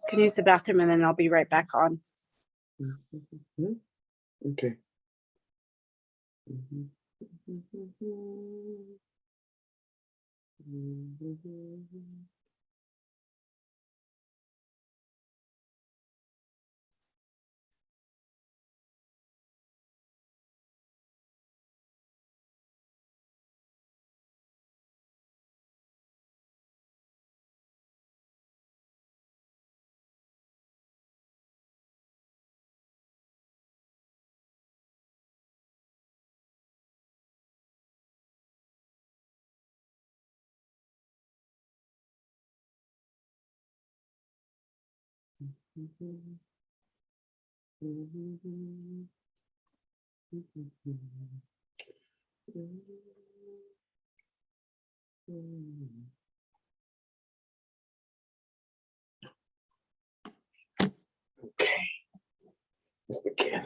Can use the bathroom and then I'll be right back on. Okay. Okay, let's begin.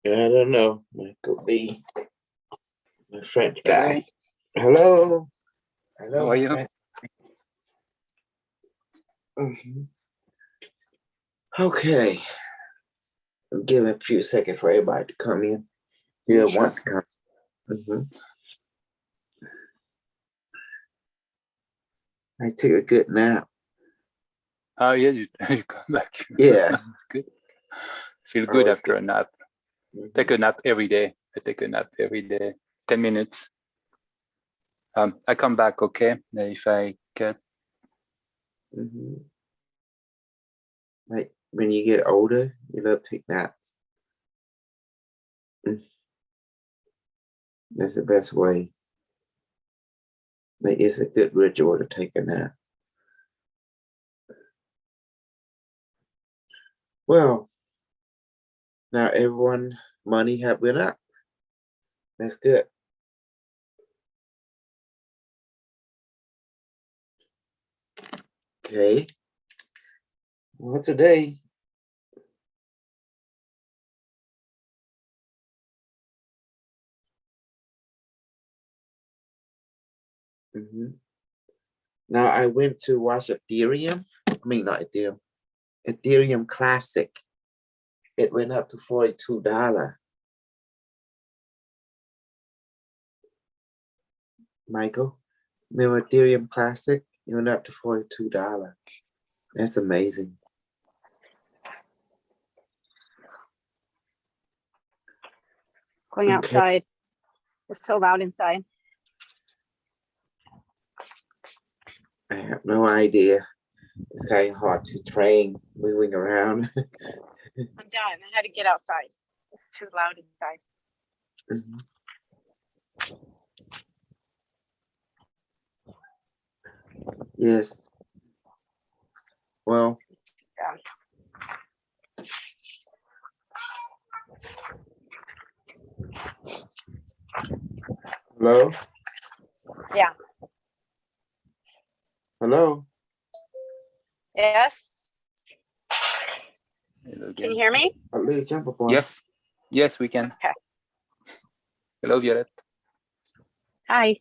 I don't know. It could be my French guy. Hello. Hello. How are you? Okay. I'm giving a few seconds for everybody to come in. You want to come. I took a good nap. Oh yeah, you come back. Yeah. Good. Feel good Always after a nap. Take a nap every day. I take a nap every day. 10 minutes. I come back, okay? If I get Right. when you get older, you love to take naps. That's the best way. Like, it's a good ritual to take a nap. Well, now everyone money have went up. That's good. Okay. Well, today now I went to watch Ethereum. I mean, not Ethereum. Ethereum Classic. It went up to $42. Michael, remember Ethereum Classic? It went up to $42. That's amazing. Going Okay. outside. It's so loud inside. I have no idea. It's kind of hard to train moving around. I'm done. I had to get outside. It's too loud inside. Mhm. Yes. Well, Yeah. hello? Yeah. Hello? Yes. Hello Can you again. hear me? Hello, jump upon. Yes. Yes, we can. Okay. Hello, Violet. Hi.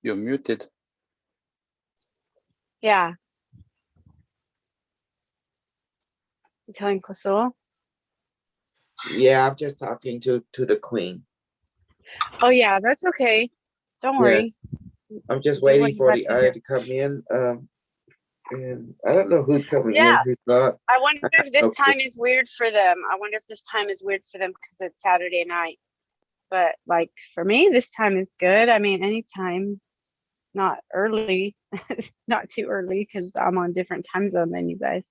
You're muted. Yeah. You telling Kosovo? Yeah, I'm just talking to the queen. Oh yeah, that's okay. Don't worry. Yes. I'm just Do what waiting you for got the to other do. to come in. And I don't know who's coming in, Yeah. who's not. I wonder if this Okay. time is weird for them. I wonder if this time is weird for them because it's Saturday night. But like for me, this time is good. I mean, anytime, not early, not too early because I'm on different time zone than you guys.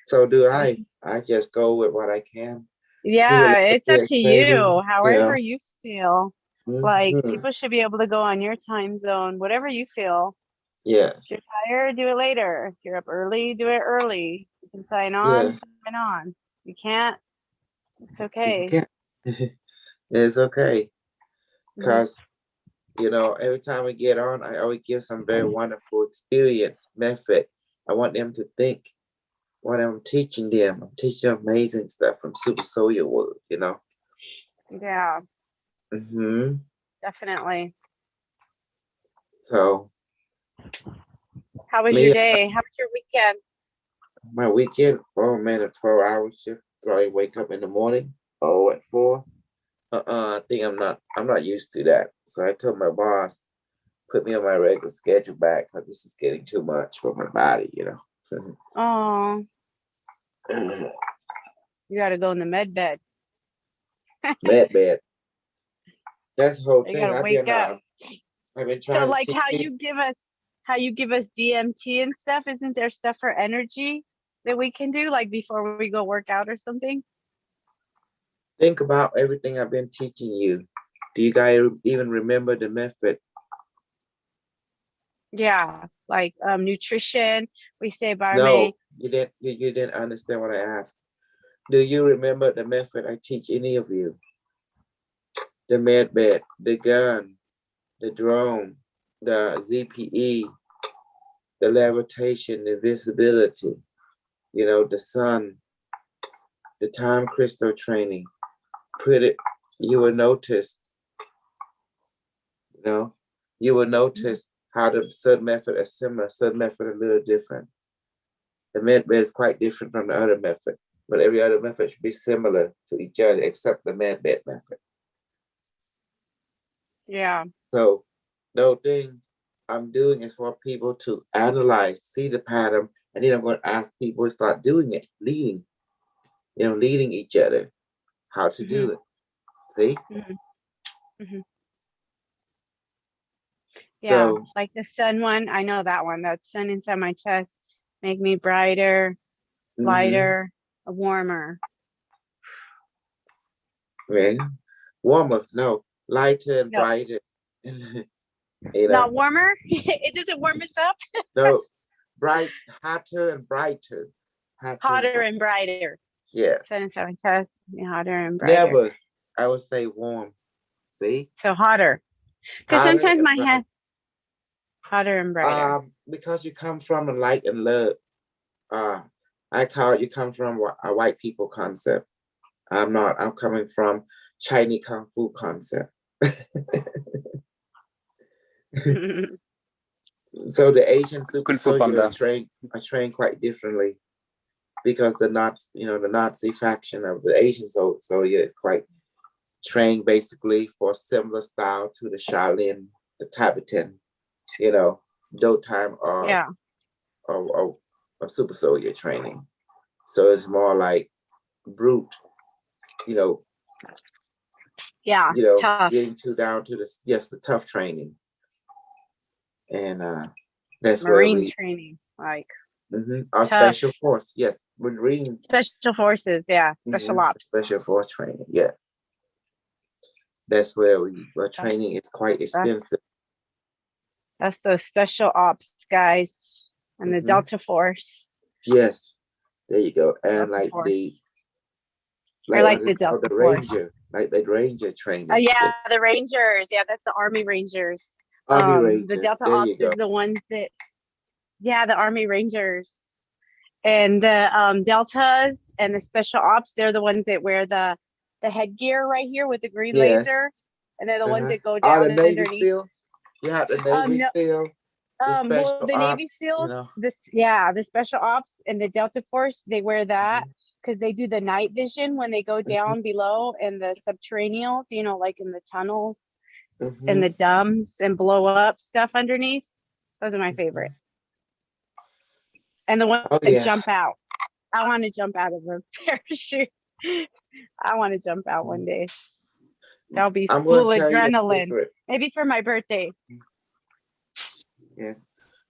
So do I. I just go with what I can. Yeah, it's up to you. Exciting. However Yeah. you feel. Like Mhm. people should be able to go on your time zone, whatever you feel. Yes. If you're tired, do it later. If you're up early, do it early. You can sign on, Yes. sign on. You can't, it's It's okay. ca- It's okay. Mhm. Because, every time we get on, I always give some very wonderful experience method. I want them to think what I'm teaching them. I'm teaching them amazing stuff from Super Soldier World, Yeah, definitely. So How was me, your day? How was your weekend? my weekend, oh man, a 12-hour shift. So I wake up in the morning, at 4. I think I'm not used to that. So I told my boss, put me on my regular schedule back, because this is getting too much for my body, Oh, you gotta go in the med bed. Bad. That's the whole You thing. gotta wake up. I've been So trying to like teach how people. you give us DMT and stuff, isn't there stuff for energy? that we can do, like before we go work out or something? Think about everything I've been teaching you. Do you guys even remember the method? Yeah, like nutrition. We say barme. No, you didn't understand what I asked. Do you remember the method I teach any of you? The med bed, the gun, the drone, the ZPE, the levitation, the visibility, the sun, the time crystal training. You will notice, you will notice how the certain method is similar, certain method a little different. The med bed is quite different from the other method, but every other method should be similar to each other except the med bed method. Yeah. So the thing I'm doing is for people to analyze, see the pattern, and then I'm going to ask people to start doing it, leading each other how to do it. See? Yeah, So like the sun one, I know that one. That sun inside my chest make me brighter, lighter, warmer. right? Warmer, no, lighter and No. brighter. Not warmer? It doesn't warm us up? No, hotter and brighter. Hotter and brighter. Yes. Sun inside my chest, hotter and brighter. Never. I would say warm. See? So hotter. Because sometimes my head hotter and brighter. Because you come from a light and love. I call it you come from a white people concept. I'm coming from Chinese Kung Fu concept. So the Asian super soldier are trained quite differently because the Nazi faction of the Asian soldier quite trained basically for similar style to the Shaolin, the Tibetan, those time of super soldier training. So it's more like brute, tough. getting down to the tough training. And that's Marine training, like our special force, yes, Marine special forces, special ops, special force training, yes. That's where our training is quite extensive. That's the special ops guys and the Delta Force. Yes, there you go, and Delta like Force. the Delta the Force. Ranger, like the Ranger training. The Rangers. Yeah, that's the Army Rangers. Ranger. The Delta Ops is the ones that, the Army Rangers. And the Deltas and the Special Ops, they're the ones that wear the headgear right here with the green laser. And they're the ones that go down the Navy underneath. SEAL? You have the Navy SEAL. The Navy SEALs, the Special Ops and the Delta Force, they wear that because they do the night vision when they go down below in the subterraneals, like in the tunnels and the dumbs and blow up stuff underneath. Those are my favorite. And the ones that jump out. I want to jump out of a parachute. I want to jump out one day. That'll be full adrenaline. Maybe for my birthday. Yes.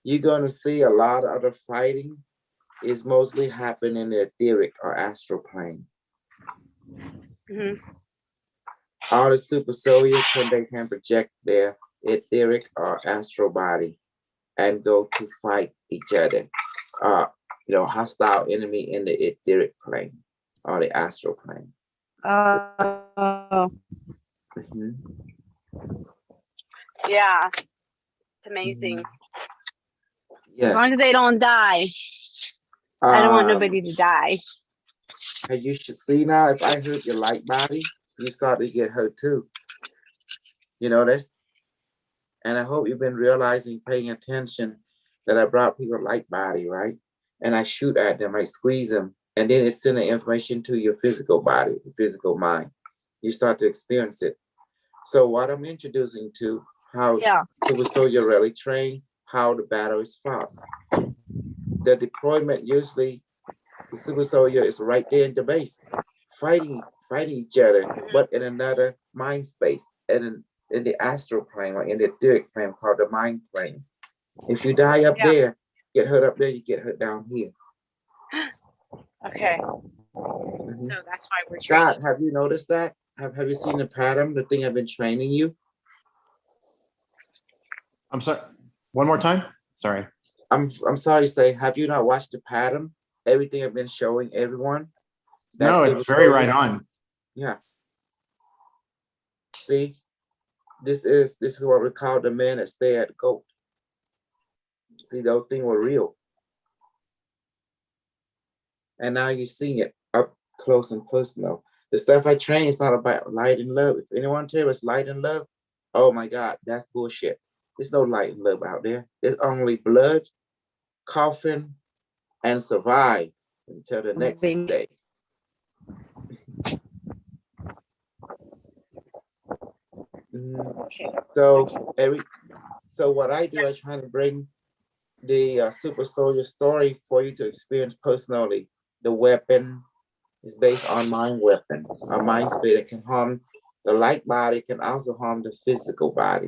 You're going to see a lot of the fighting is mostly happening in the etheric or astral plane. All the super soldiers, they can project their etheric or astral body and go to fight each other. Hostile enemy in the etheric plane or the astral plane. Yeah, it's amazing. Yes. As long as they don't die. I don't want nobody to die. And you should see now, if I hurt your light body, you start to get hurt too. You know this? And I hope you've been realizing, paying attention, that I brought people light body, right? And I shoot at them, I squeeze them, and then it's sending information to your physical body, your physical mind. You start to experience it. So what I'm introducing to how super soldier really train, how the battle is fought. The deployment usually, the super soldier is right there in the base, fighting each other, but in another mind space, and in the astral plane or in the etheric plane called the mind plane. If you die up there, get hurt up there, you get hurt down here. Okay, Mhm. so that's why we're Scott, training. have you noticed that? Have you seen the pattern, the thing I've been training you? I'm sorry, one more time? Sorry. I'm sorry to say, have you not watched the pattern? Everything I've been showing everyone? No, That's it's very super right soldier. on. Yeah. See, this is what we call the man that stay at goat. See, those things were real. And now you're seeing it up close and personal. The stuff I train is not about light and love. If anyone tells you it's light and love, oh my God, that's bullshit. There's no light and love out there. There's only blood, coffin, and survive until the next Being- day. Okay. So what I do, I try to bring the super soldier story for you to experience personally. The weapon is based on mind weapon. A mind state that can harm the light body, can also harm the physical body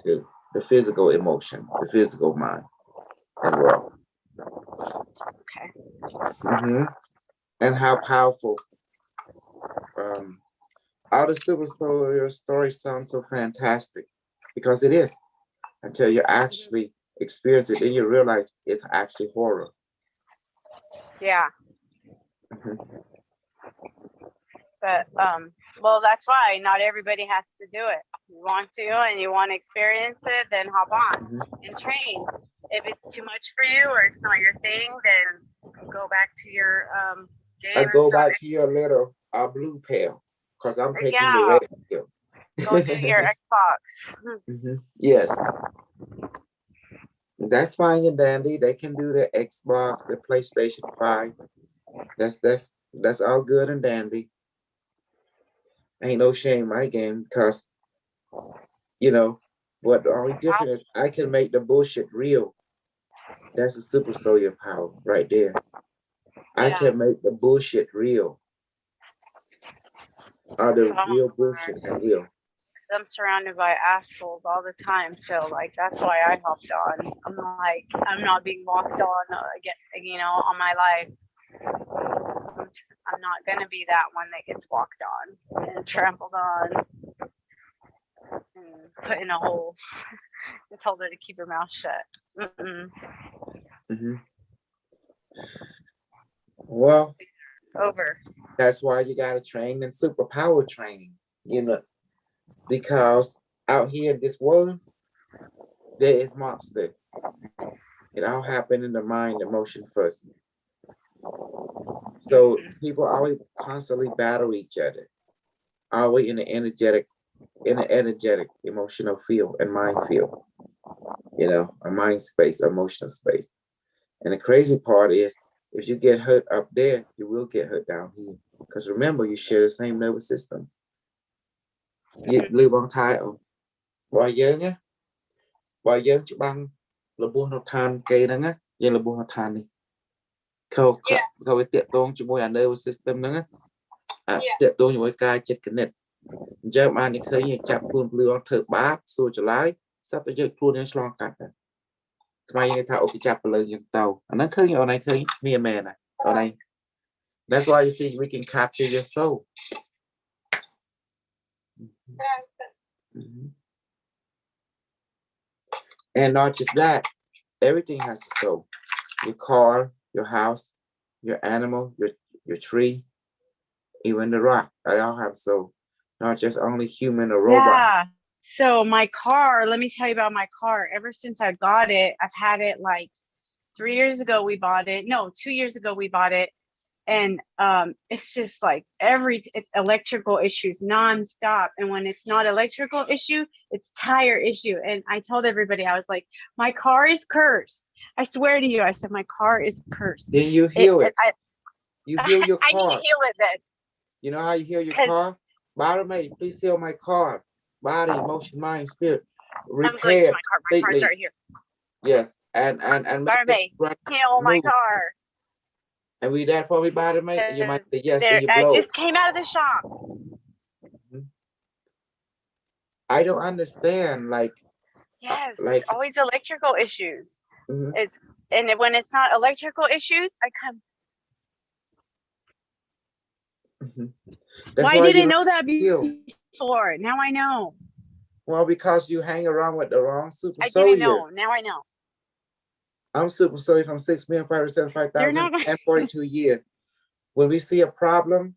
too. The physical emotion, the physical mind as well. Okay. Mhm. And how powerful. All the super soldier stories sound so fantastic because it is until you actually experience it, then you realize it's actually horror. Yeah, Mhm. but well, that's why not everybody has to do it. You want to and you want to experience it, then hop on Mhm. and train. If it's too much for you or it's not your thing, then go back to your game. I and go start- back to your little blue pill because I'm taking the Yeah. red pill. Go do your Xbox. Mhm. Yes, that's fine and dandy. They can do the Xbox, the PlayStation 5. That's all good and dandy. Ain't no shame in my game because what the only difference is I can make the bullshit real. That's a super soldier power right there. I Yeah. can make the bullshit real. Or the So I'm real bullshit real. I'm surrounded by assholes all the time, so like that's why I hopped on. I'm like, I'm not being walked on again, on my life. I'm not gonna be that one that gets walked on and trampled on and put in a hole and told her to keep her mouth shut. Mm-mm. Mhm. Well, Over. that's why you gotta train in superpower training, because out here in this world, there is monster. It all happened in the mind, emotion first. So people always constantly battle each other, always in the energetic emotional field and mind field, a mind space, emotional space. And the crazy part is, if you get hurt up there, you will get hurt down here. Because remember, you share the same nervous system. លឺបងថៃបើយើងច្បាំងរបួសនៅឋានគេហ្នឹងណាយើងរបួសនៅឋាននេះក៏វាតាក់ទងជាមួយអា nervous system ហ្នឹងណាតាក់ទងជាមួយកាយចិត្តគណិតអញ្ចឹងបាននិយាយឃើញចាប់ខ្លួនភ្លឺអត់ធ្វើបាបសួរចម្លើយសត្វប្រយោជន៍ខ្លួនយើងឆ្លងកាត់ដែរខ្មែរយើងថាអូគេចាប់ព្រលឹងយើងទៅអាហ្នឹងឃើញអូនឯងឃើញគ្នាមែនណាអូនឯង That's why you see we can capture your soul. Mhm. And not just that, everything has a soul. Your car, your house, your animal, your tree, even the rock. They all have soul. Not just only human or robot. Yeah. So my car, let me tell you about my car. Ever since I got it, I've had it like 3 years ago we bought it. No, 2 years ago we bought it. And it's just like it's electrical issues nonstop. And when it's not electrical issue, it's tire issue. And I told everybody, I was like, my car is cursed. I swear to you, I said my car is cursed. Then you heal it. You heal your I need car. to heal it then. You know how you heal your 'Cause- car? Bottom mate, please heal my car. Body, emotion, mind, spirit. I'm going to Repair my car. My car's completely. right here. Yes. And make Barbie, it run heal my smooth. car. And we that for me, bottom mate? And you might say yes, and you I blow. just came out of the shop. I don't understand. Like, Yes, like, it's always electrical issues. mhm. When it's not electrical issues, I come. Mhm. That's Why didn't I you know that heal. before? Now I know. Well, because you hang around with the wrong super I didn't soldier. know. Now I know. I'm super soldier from 6,575,000 They're not. and 42 years. When we see a problem,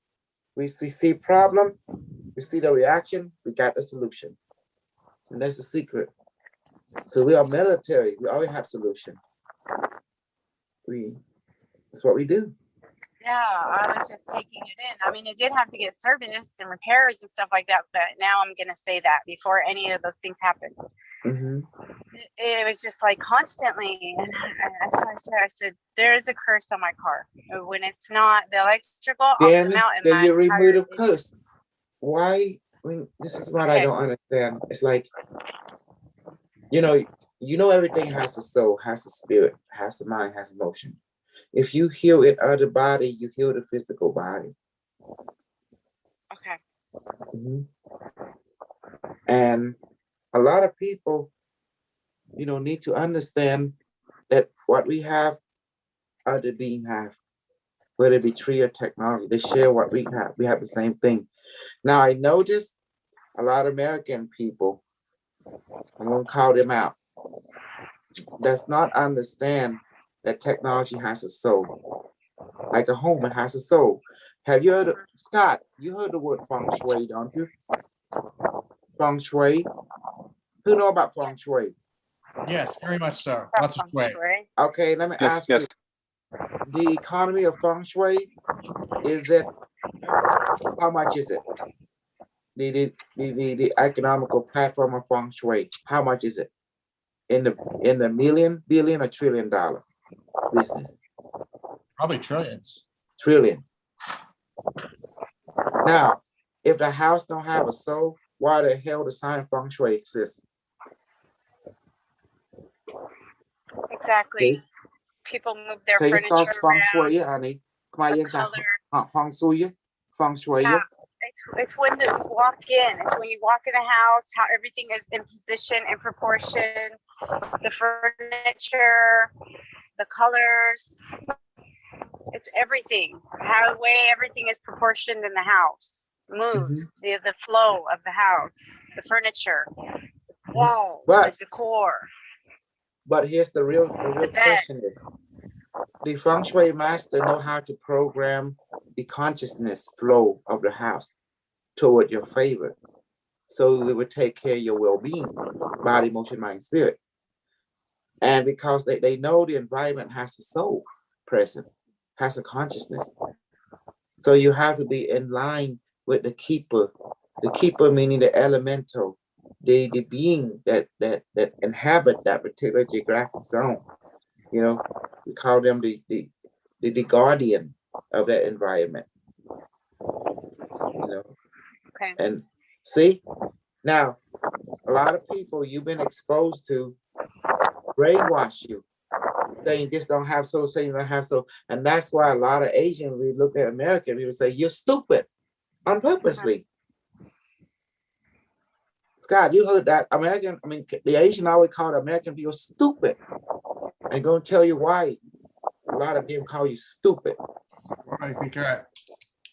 we see problem, we see the reaction, we got the solution. And that's the secret. Because we are military, we always have solution. That's what we do. Yeah, I was just taking it in. I mean, it did have to get serviced and repairs and stuff like that, but now I'm gonna say that before any of those things happen. Mm-hmm. It was just like constantly, and I said, there is a curse on my car. When it's not the electrical, I'll come out and Then my you remove entire the curse. Why? I mean, this is what I Okay. don't understand. It's like, you know, everything has a soul, has a spirit, has a mind, has emotion. If you heal in other body, you heal the physical body. Okay. Mhm. And a lot of people, need to understand that what we have, other beings have, whether it be tree or technology, they share what we have. We have the same thing. Now, I noticed a lot of American people, I'm going to call them out, does not understand that technology has a soul. Like a home, it has a soul. Have you heard of, Scott, you heard the word feng shui, don't you? Feng shui. Who know about feng shui? Yes, very much so. From Lots of feng sway. shui. Okay, let me Yes, ask yes. you, the economy of feng shui, is it, how much is it? The economical platform of feng shui, how much is it? In the million, billion, or $1 trillion business? Probably trillions. Trillion. Now, if the house don't have a soul, why the hell the sign feng shui exists? Exactly. Okay. People move their Okay, it's called furniture feng around. shui, honey. Come on, The you got color. feng shui, feng shui. Yeah. It's when you walk in. It's when you walk in a house, how everything is in position and proportion. The furniture, the colors. It's everything. How the way everything is proportioned in the house moves. The flow of the house, the furniture, walls, the But decor. But here's the real question is, the feng shui master know how to program the consciousness flow of the house toward your favor. So it would take care of your well-being, body, emotion, mind, spirit. And because they know the environment has a soul present, has a consciousness. So you have to be in line with the keeper meaning the elemental, the being that inhabit that particular geographic zone. We call them the guardian of that environment. Okay. And see, now a lot of people you've been exposed to brainwash you, saying this don't have so, saying you don't have so, and that's why a lot of Asian, we look at American, we would say you're stupid on purposely. Scott, you heard that the Asian always call the American people stupid. I'm gonna tell you why a lot of them call you stupid. I think you're right.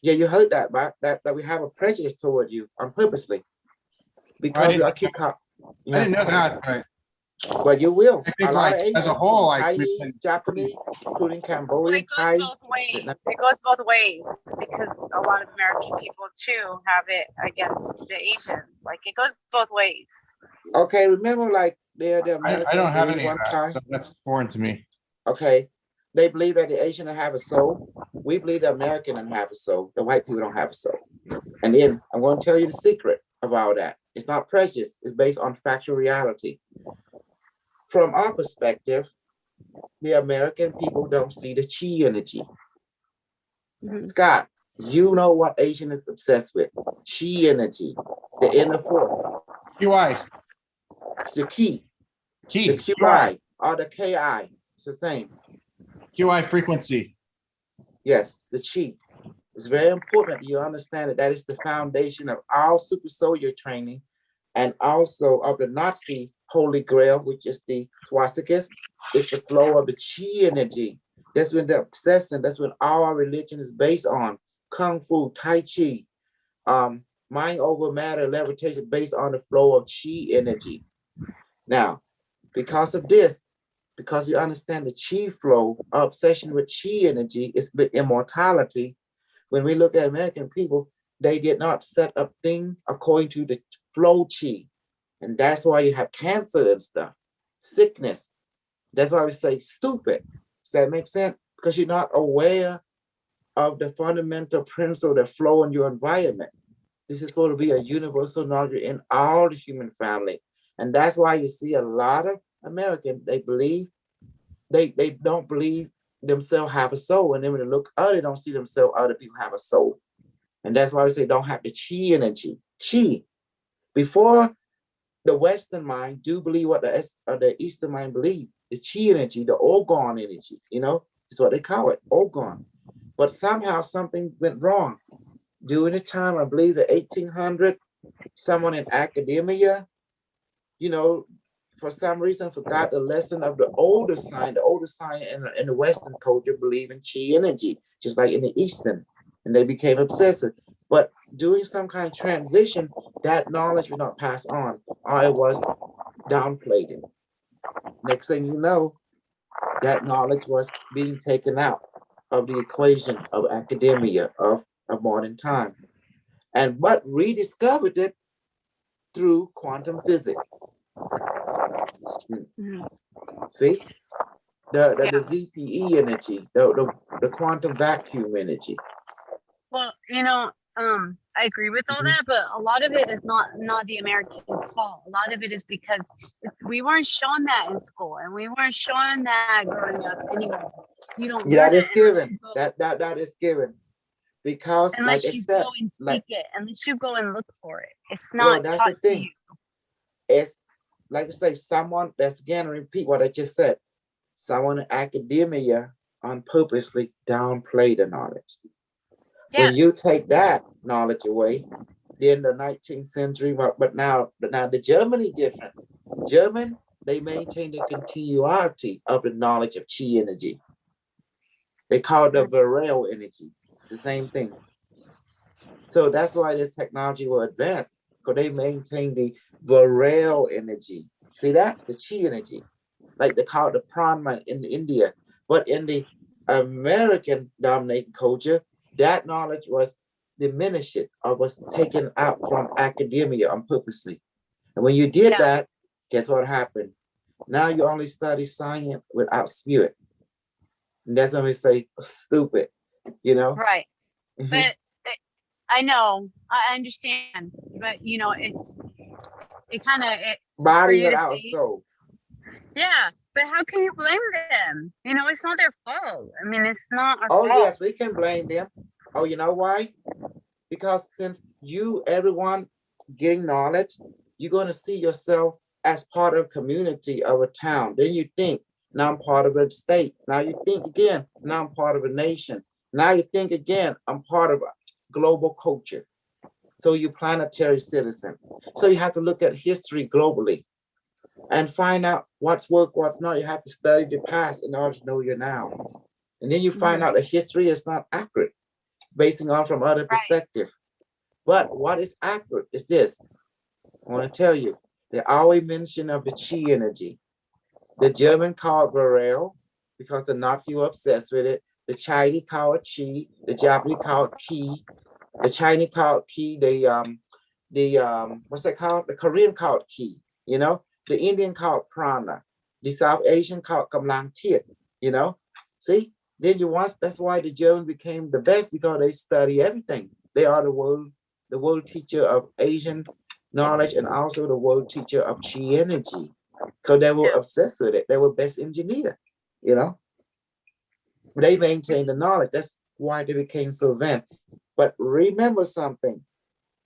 Yeah, you heard that, right? That we have a prejudice toward you on purposely. Because I didn't know that, but you will. I think A lot like of Asian, as a whole, like we've Chinese, been Japanese, including Well, Cambodian, it goes Thai. both ways. It goes both ways because a lot of American people too have it against the Asians. Like it goes both ways. Okay, remember, like they're the American. I don't have they any of one that, time. so that's foreign to me. Okay, they believe that the Asian have a soul. We believe the American don't have a soul. The white people don't have a soul. And then I'm going to tell you the secret of all that. It's not prejudice. It's based on factual reality. From our perspective, the American people don't see the chi energy. Scott, you know what Asian is obsessed with? Chi energy, the inner force. QI. The key. Key. The QI or the KI. It's the same. QI frequency. Yes, the chi. It's very important you understand that is the foundation of our super soldier training and also of the Nazi Holy Grail, which is the swastikas. It's the flow of the chi energy. That's when the obsession, that's what our religion is based on. Kung Fu, Tai Chi, mind over matter, levitation based on the flow of chi energy. Now, because of this, because we understand the chi flow, our obsession with chi energy is with immortality. When we look at American people, they did not set up things according to the flow chi. And that's why you have cancer and stuff, sickness. That's why we say stupid. Does that make sense? Because you're not aware of the fundamental principle that flow in your environment. This is going to be a universal knowledge in all the human family. And that's why you see a lot of Americans, they believe, they don't believe themselves have a soul. And then when they look out, they don't see themselves, other people have a soul. And that's why we say don't have the chi energy. Chi. Before the Western mind do believe what the Eastern mind believe. The chi energy, the orgone energy, is what they call it, orgone. But somehow something went wrong. During the time, I believe the 1800s, someone in academia, for some reason forgot the lesson of the older sign. The older sign in the Western culture believe in chi energy, just like in the Eastern, and they became obsessive. But during some kind of transition, that knowledge was not passed on, or it was downplayed. Next thing you know, that knowledge was being taken out of the equation of academia of modern time. But rediscovered it through quantum physics. Mhm. See? The Yeah. ZPE energy, the quantum vacuum energy. Well, I agree with all Mhm. that, but a lot of it is not the Americans' fault. A lot of it is because we weren't shown that in school, and we weren't shown that growing up anyway. You don't Yeah, learn that is it unless given. you go, That is given. Because like I unless you said, go and like, seek it, unless you go and look for it. It's well, not that's the taught to thing. you. It's like I say, someone that's again repeat what I just said. Someone in academia on purposely downplay the knowledge. When you Yes. take that knowledge away, then the 19th century, but now the Germany different. German, they maintain the continuity of the knowledge of chi energy. They call it the Varel energy. It's the same thing. So that's why this technology will advance, because they maintain the Varel energy. See that? The chi energy. Like they call it the prana in India. But in the American dominated culture, that knowledge was diminished or was taken out from academia on purposely. And when you did Yeah. that, guess what happened? Now you only study science without spirit. And that's when we say stupid, Right. Mhm. But I know, I understand, but it kind of for Body you to without a say, soul. yeah. But how can you blame them? It's not their fault. I mean, it's not our Oh, fault. yes, we can blame them. Oh, you know why? Because since everyone getting knowledge, you're going to see yourself as part of a community of a town. Then you think, now I'm part of a state. Now you think again, now I'm part of a nation. Now you think again, I'm part of a global culture. So you're planetary citizen. So you have to look at history globally and find out what's worked, what's not. You have to study the past in order to know your now. And then you find out that history is not accurate, basing on from other Right. perspective. But what is accurate is this. I want to tell you, they always mention of the chi energy. The German called Varel because the Nazi were obsessed with it. The Chinese call it chi. The Japanese call it ki. The Chinese call it ki. What's that called? The Korean called ki. The Indian called prana. The South Asian called kamlang tiet. See. Then that's why the German became the best, because they study everything. They are the world teacher of Asian knowledge and also the world teacher of chi energy, because they were obsessed with it. They were best engineer. They maintained the knowledge. That's why they became so advanced. But remember something.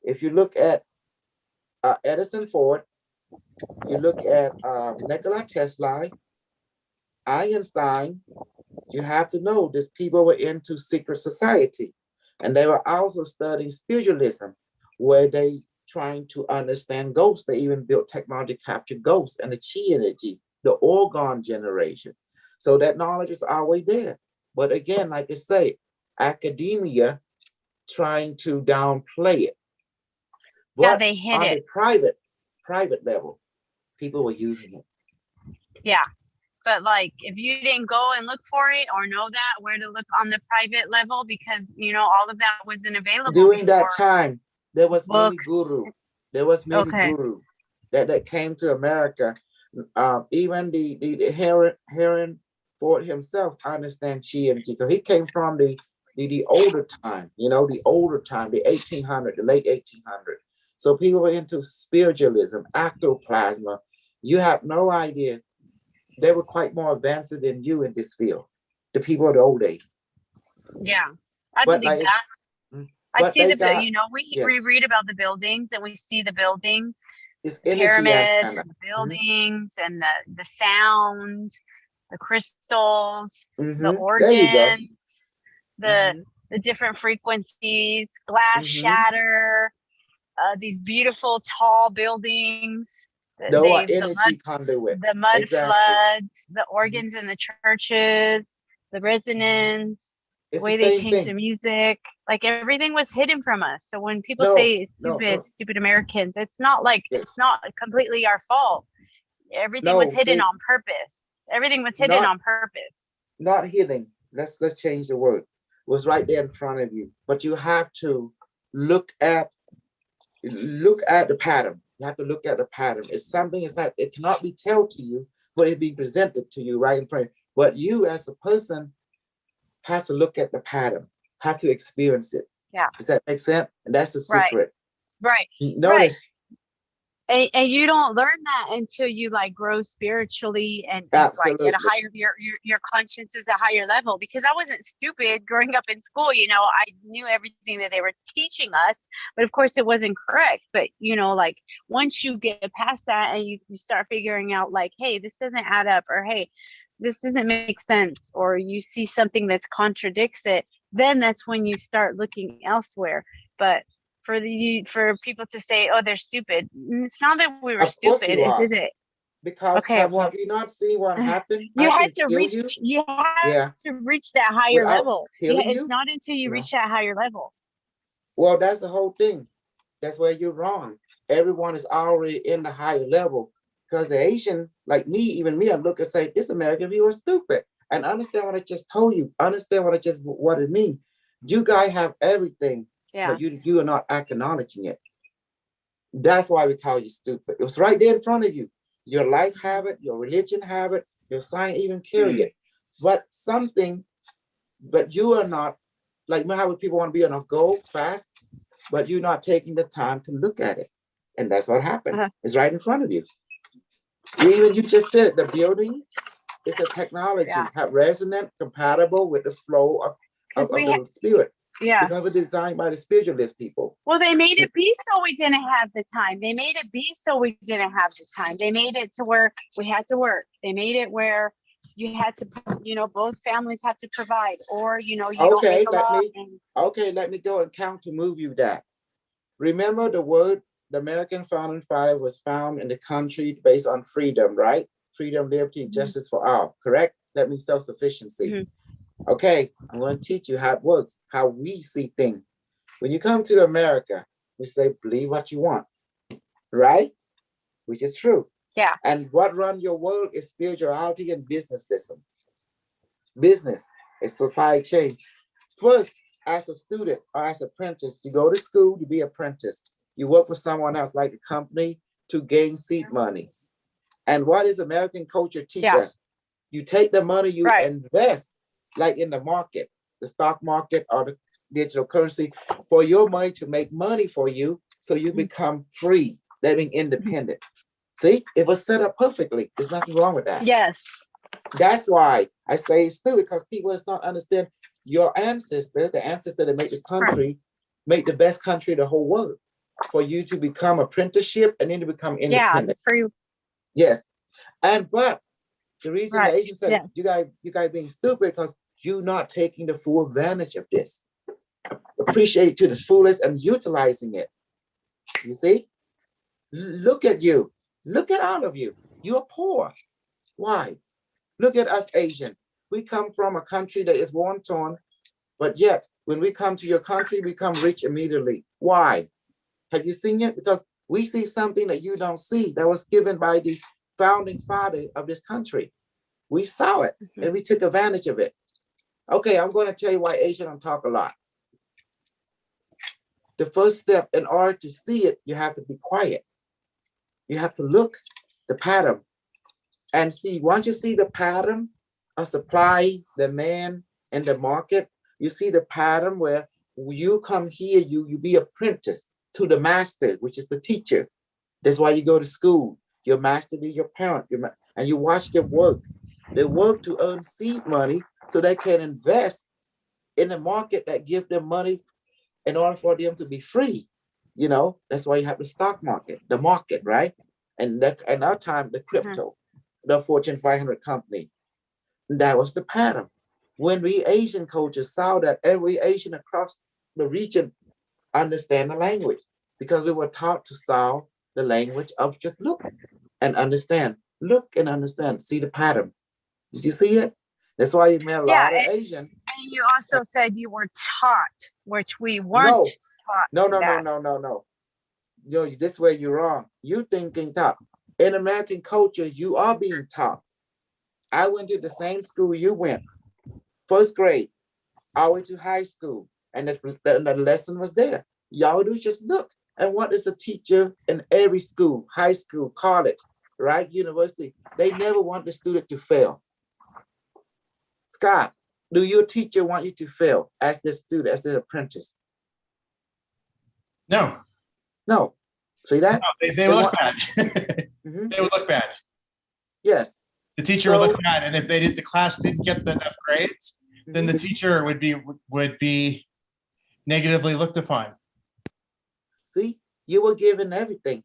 If you look at Edison Ford, you look at Nikola Tesla, Einstein, you have to know these people were into secret society. And they were also studying spiritualism, where they trying to understand ghosts. They even built technology to capture ghosts and the chi energy, the orgone generation. So that knowledge is always there. But again, like I say, academia trying to downplay it. Yeah, But they hid on it. the private level, people were using it. Yeah. But like, if you didn't go and look for it or know that where to look on the private level, because all of that wasn't available During that before. time, there was many Books. guru. There was many Okay. guru that came to America. Even the Heron Ford himself understand chi and Chico. He came from the older time, the older time, the 1800, the late 1800. So people were into spiritualism, ectoplasma. You have no idea. They were quite more advanced than you in this field. The people of the old age. Yeah, I But believe like, that. I but see they got, we yes, read about the buildings and we see the buildings, it's the energy pyramids and and the buildings and the sound, the crystals, the there you go. organs, Mhm, the different frequencies, glass mhm. shatter, these beautiful tall buildings, They were the energy conduit. the mud Exactly. floods, the organs in the churches, the resonance, the It's the way they same changed the thing. music, like everything was hidden from us. So when people No, say no, no. stupid Americans, it's not like Yes. it's not completely our fault. Everything was No, hidden see, on purpose. Everything was hidden not on purpose. not healing. Let's change the word. It was right there in front of you. But you have to look at the pattern. You have to look at the pattern. It's something, it's not, it cannot be told to you, but it be presented to you right in front of you. But you as a person have to look at the pattern, have to experience it. Yeah. Does that make sense? And that's the Right. secret. Right. Notice. And you don't learn that until you like grow spiritually and like at a Absolutely. higher your conscience is a higher level, because I wasn't stupid growing up in school. I knew everything that they were teaching us, but of course it wasn't correct. But like once you get past that and you start figuring out like, hey, this doesn't add up, or hey, this doesn't make sense, or you see something that contradicts it, then that's when you start looking elsewhere. But for people to say, oh, they're stupid, it's not that we were Of course stupid. you It's are. just it. Because Okay, have well, you not seen what happened? you I had can to kill reach. you. You had Yeah. to reach that higher Without level. killing It's you? not until you No. reach that higher level. Well, that's the whole thing. That's where you're wrong. Everyone is already in the higher level. Because the Asian, like me, even me, I look and say, this American people are stupid. And understand what I just told you. Understand what it means. You guys have everything, Yeah. but you are not acknowledging it. That's why we call you stupid. It was right there in front of you. Your life habit, your religion habit, your sign even carry it. But you are not, like how people want to be on a go fast, but you're not taking the time to look at it. And that's what happened. It's right in front of you. You just said the building is a technology, have resonant, compatible with the flow of the spirit. Yeah. Because it's designed by the spiritualist people. Well, they made it be so we didn't have the time. They made it be so we didn't have the time. They made it to where we had to work. They made it where you had to, both families have to provide, or, you don't make a lot. Let me go and counter move you that. Remember the American founding father was found in the country based on freedom, right? Freedom, liberty, justice for all, correct? That means self-sufficiency. Okay, I'm going to teach you how it works, how we see things. When you come to America, we say, believe what you want, right? Which is true. Yeah. And what run your world is spirituality and businessism. Business is supply chain. First, as a student or as an apprentice, you go to school to be apprentice. You work for someone else, like a company, to gain seed money. And what does American culture teach us? You take the money you invest, like in the market, the stock market or the digital currency, for your money to make money for you, so you become free, living independent. See, it was set up perfectly. There's nothing wrong with that. Yes. That's why I say it's stupid, because people does not understand your ancestor, the ancestor that made this country, made the best country in the whole world, for you to become apprenticeship and then to become independent. Yeah, free. Yes. But the reason the Asians say you guys being stupid, because you're not taking the full advantage of this. Appreciate it to the fullest and utilizing it. You see? Look at you. Look at all of you. You're poor. Why? Look at us Asian. We come from a country that is war-torn. But yet, when we come to your country, we become rich immediately. Why? Have you seen it? Because we see something that you don't see that was given by the founding father of this country. We saw it and we took advantage of it. Okay, I'm going to tell you why Asian don't talk a lot. The first step, in order to see it, you have to be quiet. You have to look the pattern and see. Once you see the pattern of supply, demand, and the market, you see the pattern where you come here, you be apprentice to the master, which is the teacher. That's why you go to school. Your master be your parent, and you watch them work. They work to earn seed money so they can invest in the market that give them money in order for them to be free. You know, that's why you have the stock market, the market, right? And that in our time, the crypto, the Fortune 500 company. That was the pattern. When we Asian culture saw that every Asian across the region understand the language, because we were taught to solve the language of just look and understand, look and understand, see the pattern. Did you see it? That's why you met a Yeah, lot of Asian. And you also said you were taught, which we weren't No, taught. no, to no, no, that. no, no, no. Yo, this way you're wrong. You thinking top. In American culture, you are being taught. I went to the same school you went, first grade, all the way to high school, and the lesson was there. Y'all do just look. And what is the teacher in every school, high school, college, right, university? They never want the student to fail. Scott, do your teacher want you to fail as the student, as the apprentice? No, No. See that? they would look want- bad. Mhm. They would look bad. Yes. The teacher would So- look bad, and if the class didn't get enough grades, then the teacher would be negatively looked upon. See, you were given everything.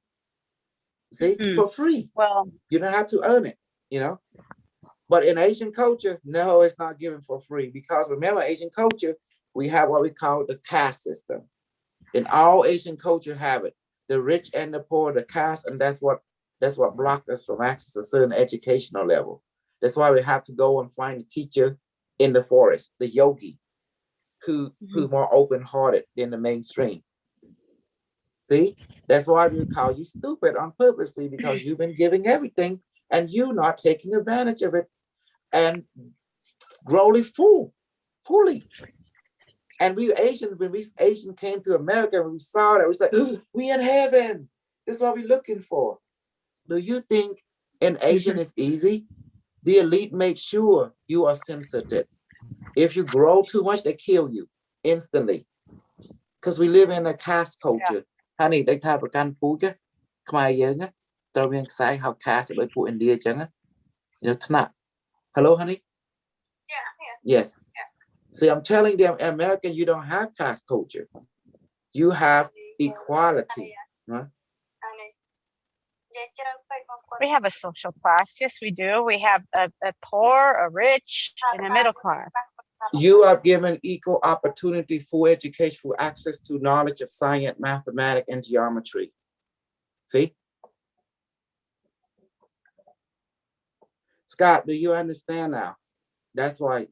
See, for free. Well, You don't have to earn it, you know. But in Asian culture, no, it's not given for free, because remember, Asian culture, we have what we call the caste system. In all Asian culture have it, the rich and the poor, the caste, and that's what blocked us from access to a certain educational level. That's why we have to go and find a teacher in the forest, the yogi, who's more open-hearted than the mainstream. See, that's why we call you stupid on purposely, because you've been giving everything and you not taking advantage of it and growing fully. And we Asian, when we Asian came to America, when we saw that, we said, we in heaven. That's what we're looking for. Do you think in Asian it's easy? The elite make sure you are sensitive. If you grow too much, they kill you instantly. Because we live in a caste culture. Honey, they type of can pú chứ. Khmerយើងណាត្រូវមានខ្សែហៅ caste ដោយពួក India អញ្ចឹងណា you know ថ្នាក់ Hello honey? Yes. See, I'm telling them, American, you don't have caste culture. You have equality. Huh? we have a social class. Yes, we do. We have a poor, a rich, and a middle class. You are given equal opportunity for education, for access to knowledge of science, mathematics, and geometry. See? Scott, do you understand now? That's why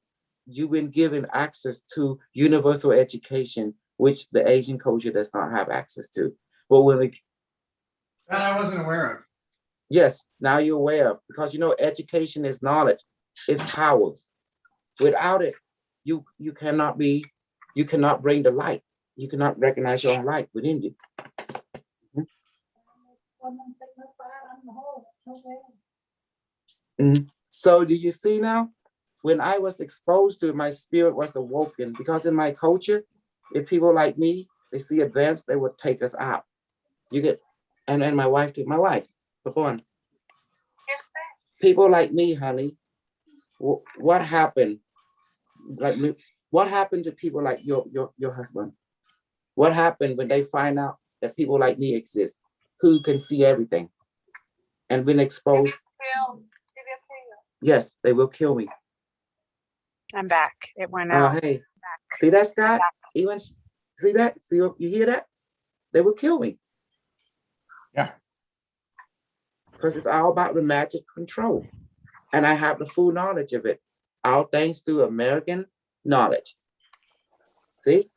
you've been given access to universal education, which the Asian culture does not have access to. But when we, That I wasn't aware of. yes, now you're aware of, because you know education is knowledge, is power. Without it, you cannot bring the light. You cannot recognize your own light within you. So do you see now? When I was exposed to it, my spirit was awoken, because in my culture, if people like me, they see advance, they would take us out. You get, and my wife too, my wife, Papon. People like me, honey, what happened? Like me, what happened to people like your husband? What happened when they find out that people like me exist, who can see everything, and when exposed? Yes, they will kill me. I'm back. It went Oh, out. hey, see that, Scott? Even see that? See, you hear that? They will kill me. Yeah. Because it's all about the magic control. And I have the full knowledge of it. All thanks to American knowledge. See,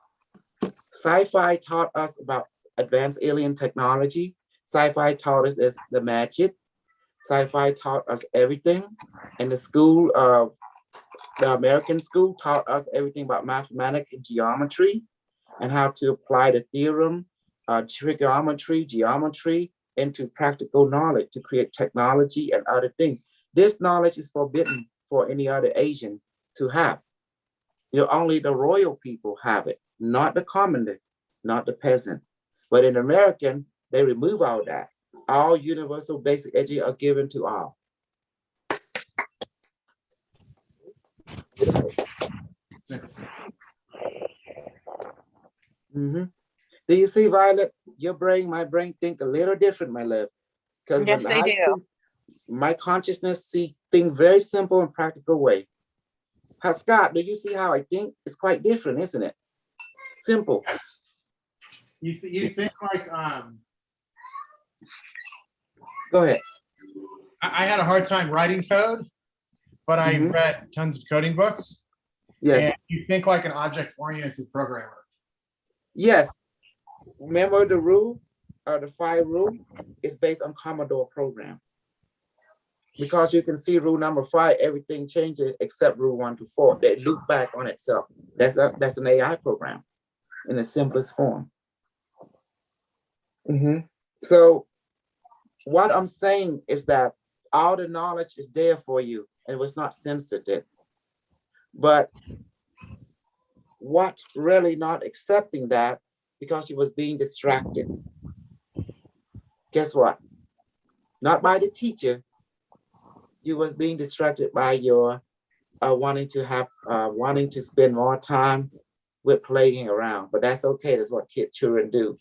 sci-fi taught us about advanced alien technology. Sci-fi taught us this, the magic. Sci-fi taught us everything. And the school, the American school taught us everything about mathematics and geometry and how to apply the theorem, trigonometry, geometry into practical knowledge to create technology and other things. This knowledge is forbidden for any other Asian to have. You know, only the royal people have it, not the commoner, not the peasant. But in American, they remove all that. All universal basic education are given to all. Do you see, Violet? Your brain, my brain think a little different, my love. Because Yes, when they I do. see, my consciousness see things very simple and practical way. How, Scott, do you see how I think? It's quite different, isn't it? Simple. Yes. You think like Go ahead. I had a hard time writing code, but I Mhm. read tons of coding books. Yes. And you think like an object-oriented programmer. Yes. Remember the rule, the 5 rule is based on Commodore program. Because you can see rule number 5, everything changes except rule 1 to 4. They loop back on itself. That's an AI program in the simplest form. So what I'm saying is that all the knowledge is there for you and it was not censored. But what really not accepting that because you was being distracted. Guess what? Not by the teacher. You was being distracted by your wanting to spend more time with playing around, but that's okay. That's what children do.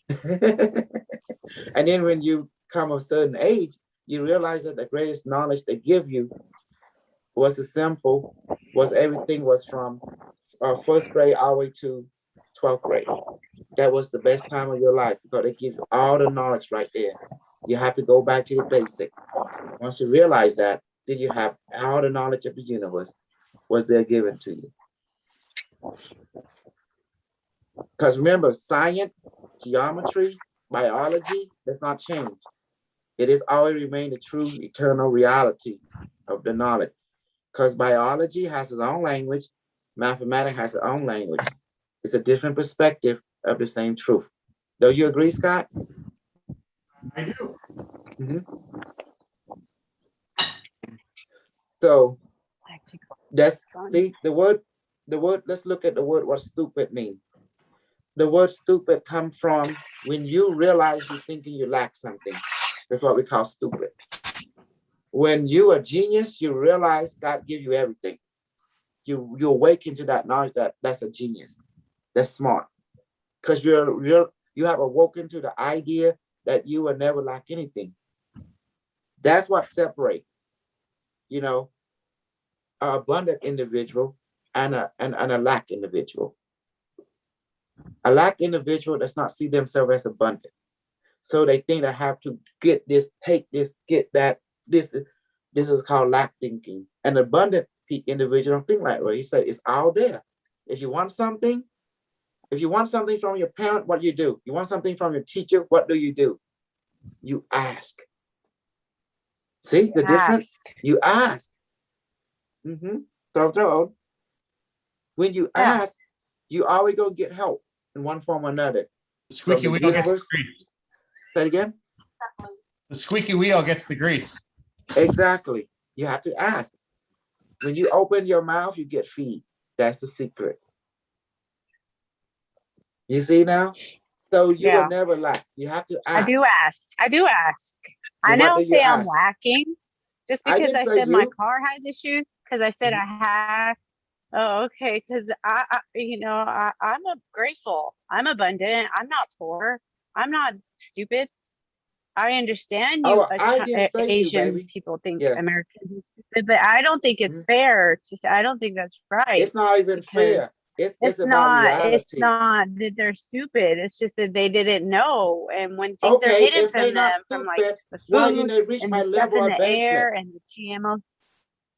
And then when you come a certain age, you realize that the greatest knowledge they give you was everything was from 1st grade all the way to 12th grade. That was the best time of your life because they give you all the knowledge right there. You have to go back to the basic. Once you realize that, then you have all the knowledge of the universe was there given to you. Because remember, science, geometry, biology does not change. It is always remain the true eternal reality of the knowledge. Because biology has its own language, mathematics has its own language. It's a different perspective of the same truth. Don't you agree, Scott? I do. So that's Fun. see the word. Let's look at the word. What stupid mean? The word stupid come from when you realize you're thinking you lack something. That's what we call stupid. When you are genius, you realize God give you everything. You awaken to that knowledge that's a genius. That's smart. Because you have awoken to the idea that you will never lack anything. That's what separates, you know, an abundant individual and a lack individual. A lack individual does not see themselves as abundant. So they think they have to get this, take this, get that. This is called lack thinking. An abundant individual don't think like that. He said it's all there. If you want something from your parent, what you do? You want something from your teacher, what do? You ask. See the difference? You ask. Throw. When you ask, you always go get help in one form or another. The squeaky From the wheel gets the universe. grease. Say it again. The squeaky wheel gets the grease. Exactly. You have to ask. When you open your mouth, you get feed. That's the secret. You see now? So you will never lack. You have to ask. I do ask. I Then what don't do you say I'm ask? lacking just I because didn't I say said my you. car has issues. Because I said I have. Oh, okay. Because I'm grateful. I'm abundant. I'm not poor. I'm not stupid. I understand you I didn't say you, Asian baby. people think Yes. Americans are stupid, but I don't think it's fair to say. I don't think that's right. It's not even fair. It's about reality. It's not that they're stupid. It's just that they didn't know. And when things are Okay, hidden if from they're not them, from like stupid, the why didn't food they reach and my the stuff level in of the air advancement? and the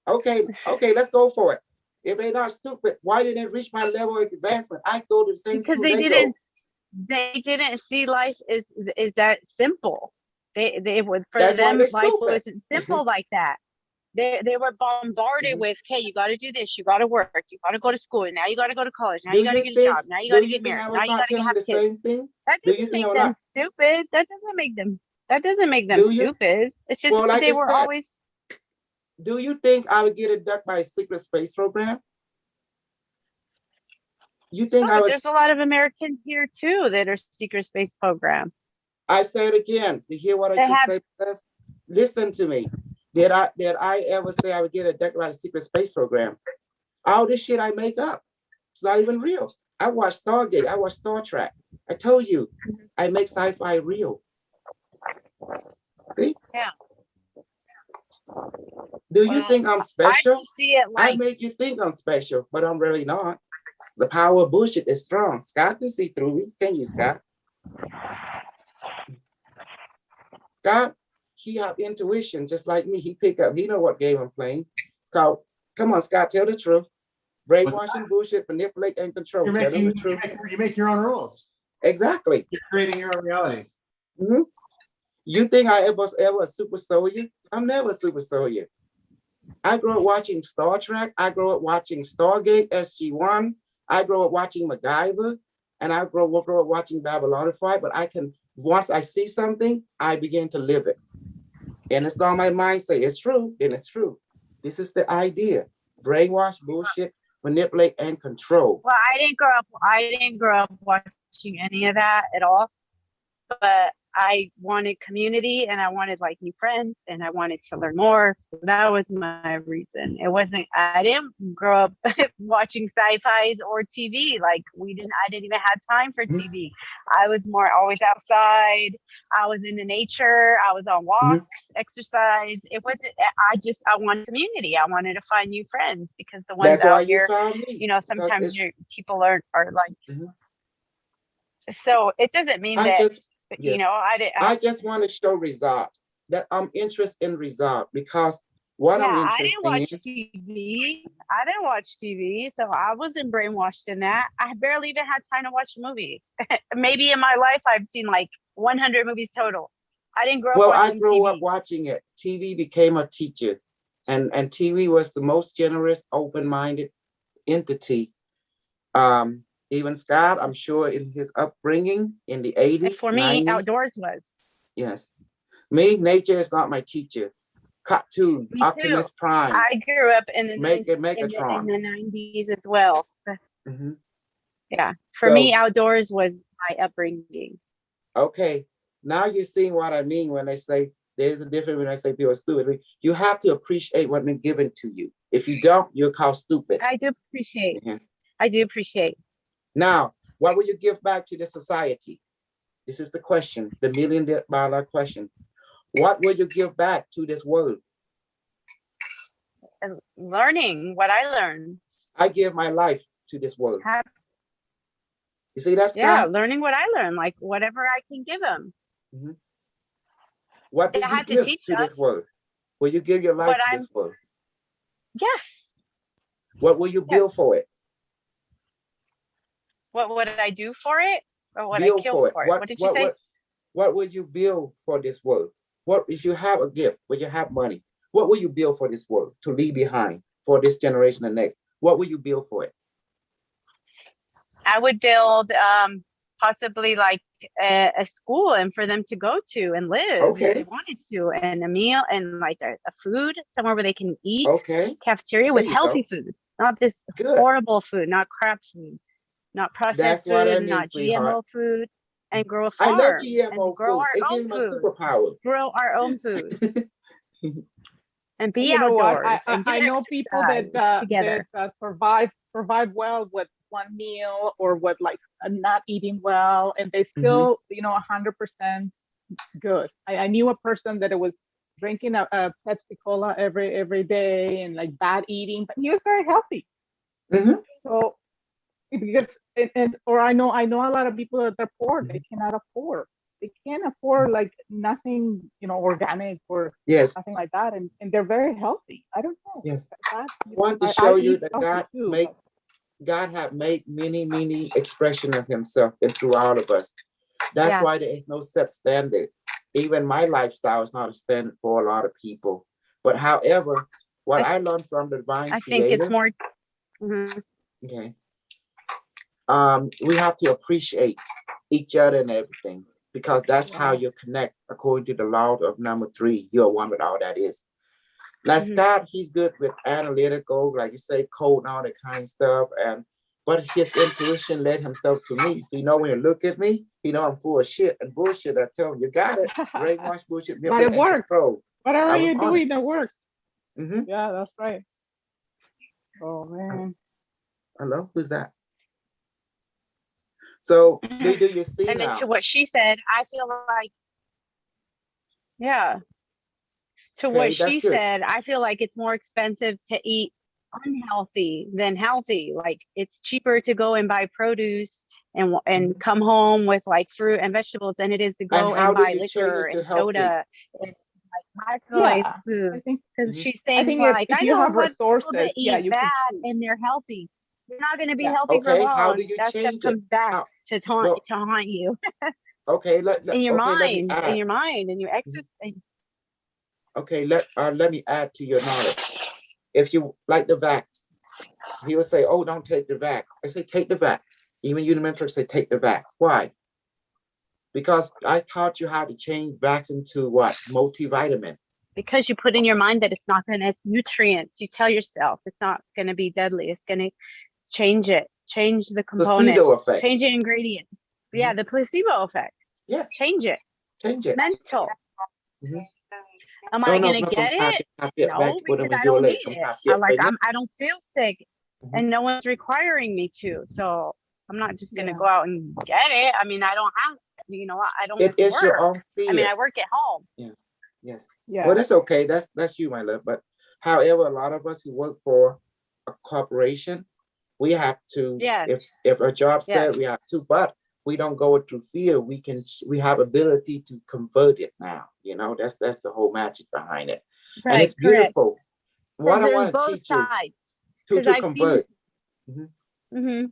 GMOs. Okay, let's go for it. If they're not stupid, why didn't they reach my level of advancement? I go to the same Because school they they didn't, go. they didn't see life is that simple. They would, for That's why them, they're life stupid. wasn't simple like that. They were bombarded Mhm. with, hey, you got to do this, you got to work, you got to go to school, and now you got to go to college, now Do you got to you get a think? job, now you got Do to you get think married, I now was you not got to telling have the kids. same thing? That Do doesn't you think I make was them not? stupid. That doesn't make them. That doesn't make them Do you? stupid. It's just Well, like they I were said, always. do you think I would get abducted by a secret space program? You think No, I but would? there's a lot of Americans here too that are secret space program. I say it again. You hear what I They just have. said? Steph? Listen to me. Did I ever say I would get abducted by a secret space program? All this shit I make up. It's not even real. I watch Stargate. I watch Star Trek. I told you, I make sci-fi real. See? Yeah. Do you Well, think I'm I special? just see it I like make you think I'm special, but I'm really not. The power of bullshit is strong. Scott can see through me. Can you, Scott? Scott, he have intuition just like me. He pick up. He know what game I'm playing. It's called. Come on, Scott. Tell the truth. Brainwashing, bullshit, manipulate, and control. You Tell them the make, truth. you make your own rules. Exactly. You're creating your own reality. Mhm. You think I was ever a super soldier? I'm never a super soldier. I grew up watching Star Trek. I grew up watching Stargate, SG-1. I grew up watching MacGyver, and I grew up watching Babylonify. But I can, once I see something, I begin to live it. And it's not my mind say it's true, then it's true. This is the idea. Brainwash, bullshit, manipulate, and control. Well, I didn't grow up watching any of that at all. But I wanted community and I wanted like new friends and I wanted to learn more. So that was my reason. It wasn't, I didn't grow up watching sci-fis or TV. Like I didn't even have time for TV. I was more always outside. I was in the nature. I was on walks, exercise. It wasn't, I wanted community. I wanted to find new friends because the ones That's why out you here, found me. you know, because sometimes it's, people are like, Mhm. so it doesn't mean I that, just, you yes, know, I just want to show result that I'm interested in result because what I'm yeah, I interested didn't watch in. TV. I didn't watch TV, so I wasn't brainwashed in that. I barely even had time to watch a movie. Maybe in my life, I've seen like 100 movies total. I didn't grow up Well, I watching grew up TV. watching it. TV became a teacher, and TV was the most generous, open-minded entity. Even Scott, I'm sure in his upbringing in the 80s, For me, 90s, outdoors was. yes. Me, nature is not my teacher. Cartoon, Me too. Optimus Prime, I grew up in the Megatron. 90s as well. Mhm. Yeah, for So, me, outdoors was my upbringing. okay, now you're seeing what I mean when I say there's a difference when I say people are stupid. You have to appreciate what's been given to you. If you don't, you're called stupid. I do appreciate. Mhm. I do appreciate. Now, what will you give back to the society? This is the question, the $1 million question. What will you give back to this world? And learning what I learned. I give my life to this world. Have, You see that, yeah, Scott? learning what I learned, like whatever I can give them. Mhm. What do They you had to give teach to us this world? Will you give your life what to I'm. this world? Yes. What will you Yes. build for it? What would I do for it, or what I Build kill for it. for it? What did you say? What will you build for this world? What if you have a gift, when you have money, what will you build for this world to leave behind for this generation and next? What will you build for it? I would build possibly like a school and for them to go to and live if Okay. they wanted to, and a meal and like a food somewhere where they can eat. Okay. Cafeteria There with you healthy go. food, not this Good. horrible food, not crap food, not processed That's what I food, mean, not sweetheart. GMO food, and grow a I love farm and GMO grow food. our It own gives me a food, superpower. grow our own food, and be You know what? outdoors and do I know people exercise that together. survive well with one meal or with like not eating well, and they Mm-hmm. still 100% good. I knew a person that it was drinking a Pepsi Cola every day and like bad eating, but he was very healthy. Mhm. So because or I know a lot of people that are poor, they cannot afford they can't afford like nothing, organic or Yes, nothing like that, and they're very healthy. I don't know. yes. That, I want to I show you eat that healthy too, but God have made many expression of himself and through all of us. That's Yeah. why there is no set standard. Even my lifestyle is not a standard for a lot of people. But however, what I learned from the divine I think it's creator, more. Mhm. okay, we have to appreciate each other and everything because that's how Yeah. you connect according to the law of number 3. You're one with all that is. Now Mhm. Scott, he's good with analytical, like you say, code and all that kind of stuff. But his intuition led himself to me. He know when you look at me, he know I'm full of shit and bullshit. I tell him, you got it. Brainwash, bullshit, But it manipulate, and works. control. Whatever I was you're doing, honest. it works. Mm-hmm. Yeah, that's right. Oh man. Hello, who's that? So do you see And then now? to what she said, I feel like, yeah. To Okay, what that's she good. said, I feel like it's more expensive to eat unhealthy than healthy. Like it's cheaper to go and buy produce and Mhm. come home with like fruit and vegetables than it is to And go how and do buy you change liquor it to and healthy? soda and like microwave Yeah, food. I think Because Mhm. she's I saying think like, if I you know have what people resources, that yeah, eat you can bad choose. and they're healthy. You're not going to be Yeah. healthy for a Okay, while, how do and you that stuff change it? comes back How? to Well, haunt you okay, in your okay, let me mind, add. and your exercise. Okay, let me add to your knowledge. If you like the vax, he will say, "Oh, don't take the vax." I say, "Take the vax." Even you, the mentor, say, "Take the vax." Why? Because I taught you how to change vax into what? Multivitamin. Because you put in your mind that it's not going to, it's nutrients. You tell yourself it's not going to be deadly. It's going to change the component, Placebo effect. change the ingredients. Yeah, the placebo effect. Yes, Change it. change it. Mental. Mhm. Am No, I no, going to no, get it? No, because I don't need it. I don't feel sick, Mhm. and no one's requiring me to. So I'm not just going to Yeah. go out and get it. I mean, I don't have, I don't It is your work. own fear. I mean, I work at home. Yes. Yeah. Well, that's okay. That's you, my love. But however, a lot of us who work for a corporation, we have to. Yes. If a job said Yes. we have to, but we don't go through fear. We have ability to convert it now. That's the whole magic behind it, and Right. it's Correct. beautiful. What I There's want to both teach you sides. to 'Cause I've convert. Mm-hmm.